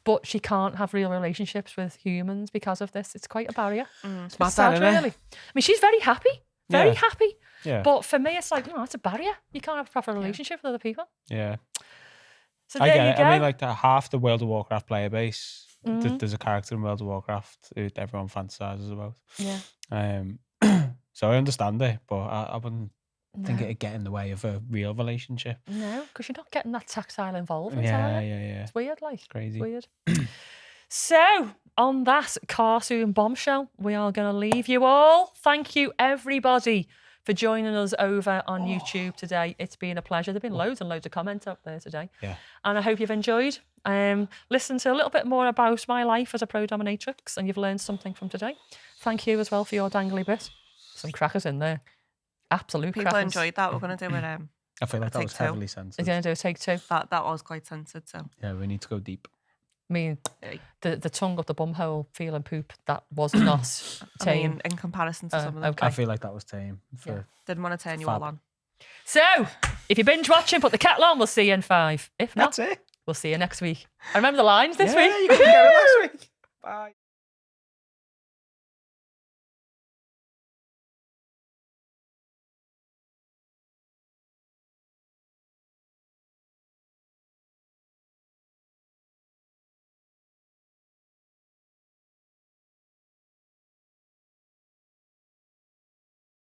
S2: But she can't have real relationships with humans because of this. It's quite a barrier.
S3: It's
S2: It's sad, really. I mean, she's very happy. Very
S3: Yeah.
S2: happy.
S3: Yeah.
S2: But for me, it's like, that's a barrier. You can't have a proper relationship with other people.
S3: Yeah.
S2: So
S3: I
S2: there
S3: get
S2: you
S3: it.
S2: go.
S3: I mean, like half the World of Warcraft player base,
S2: Mhm.
S3: there's a character in World of Warcraft who everyone fantasizes about.
S2: Yeah.
S3: So I understand it, but I wouldn't think
S2: No.
S3: it'd get in the way of a real relationship.
S2: No, because you're not getting that tactile involvement.
S3: Yeah,
S2: are you?
S3: yeah.
S2: It's weird, like.
S3: Crazy.
S2: It's weird. So, on that cartoon bombshell, we are going to leave you all. Thank you, everybody, for joining us over on YouTube today. It's been a pleasure. There have been loads and loads of comments up there today.
S3: Yeah.
S2: And I hope you've enjoyed. Listen to a little bit more about my life as a pro dominatrix, and you've learned something from today. Thank you as well for your dangly bit. Some crackers in there. Absolute
S4: People
S2: crackers.
S4: enjoyed that. We're going to do it.
S3: I feel like that
S4: Take
S3: was
S4: two.
S3: heavily
S2: Are you
S3: censored.
S2: going to do a take two?
S4: That was quite censored. So
S3: Yeah, we need to go deep.
S2: I mean,
S4: Hey.
S2: the tongue up the bumhole feeling poop, that was not
S4: I
S2: tame.
S4: mean, in comparison to some of them,
S2: okay.
S3: I feel like that was tame. For
S2: Yeah.
S4: didn't want to turn you
S3: Fab.
S4: all on.
S2: So, If you're binge watching, put the kettle on. We'll see you in 5. If not,
S3: That's it.
S2: we'll see you next week. I remember the lines this
S3: Yeah,
S2: week.
S3: you can get it next week. Bye.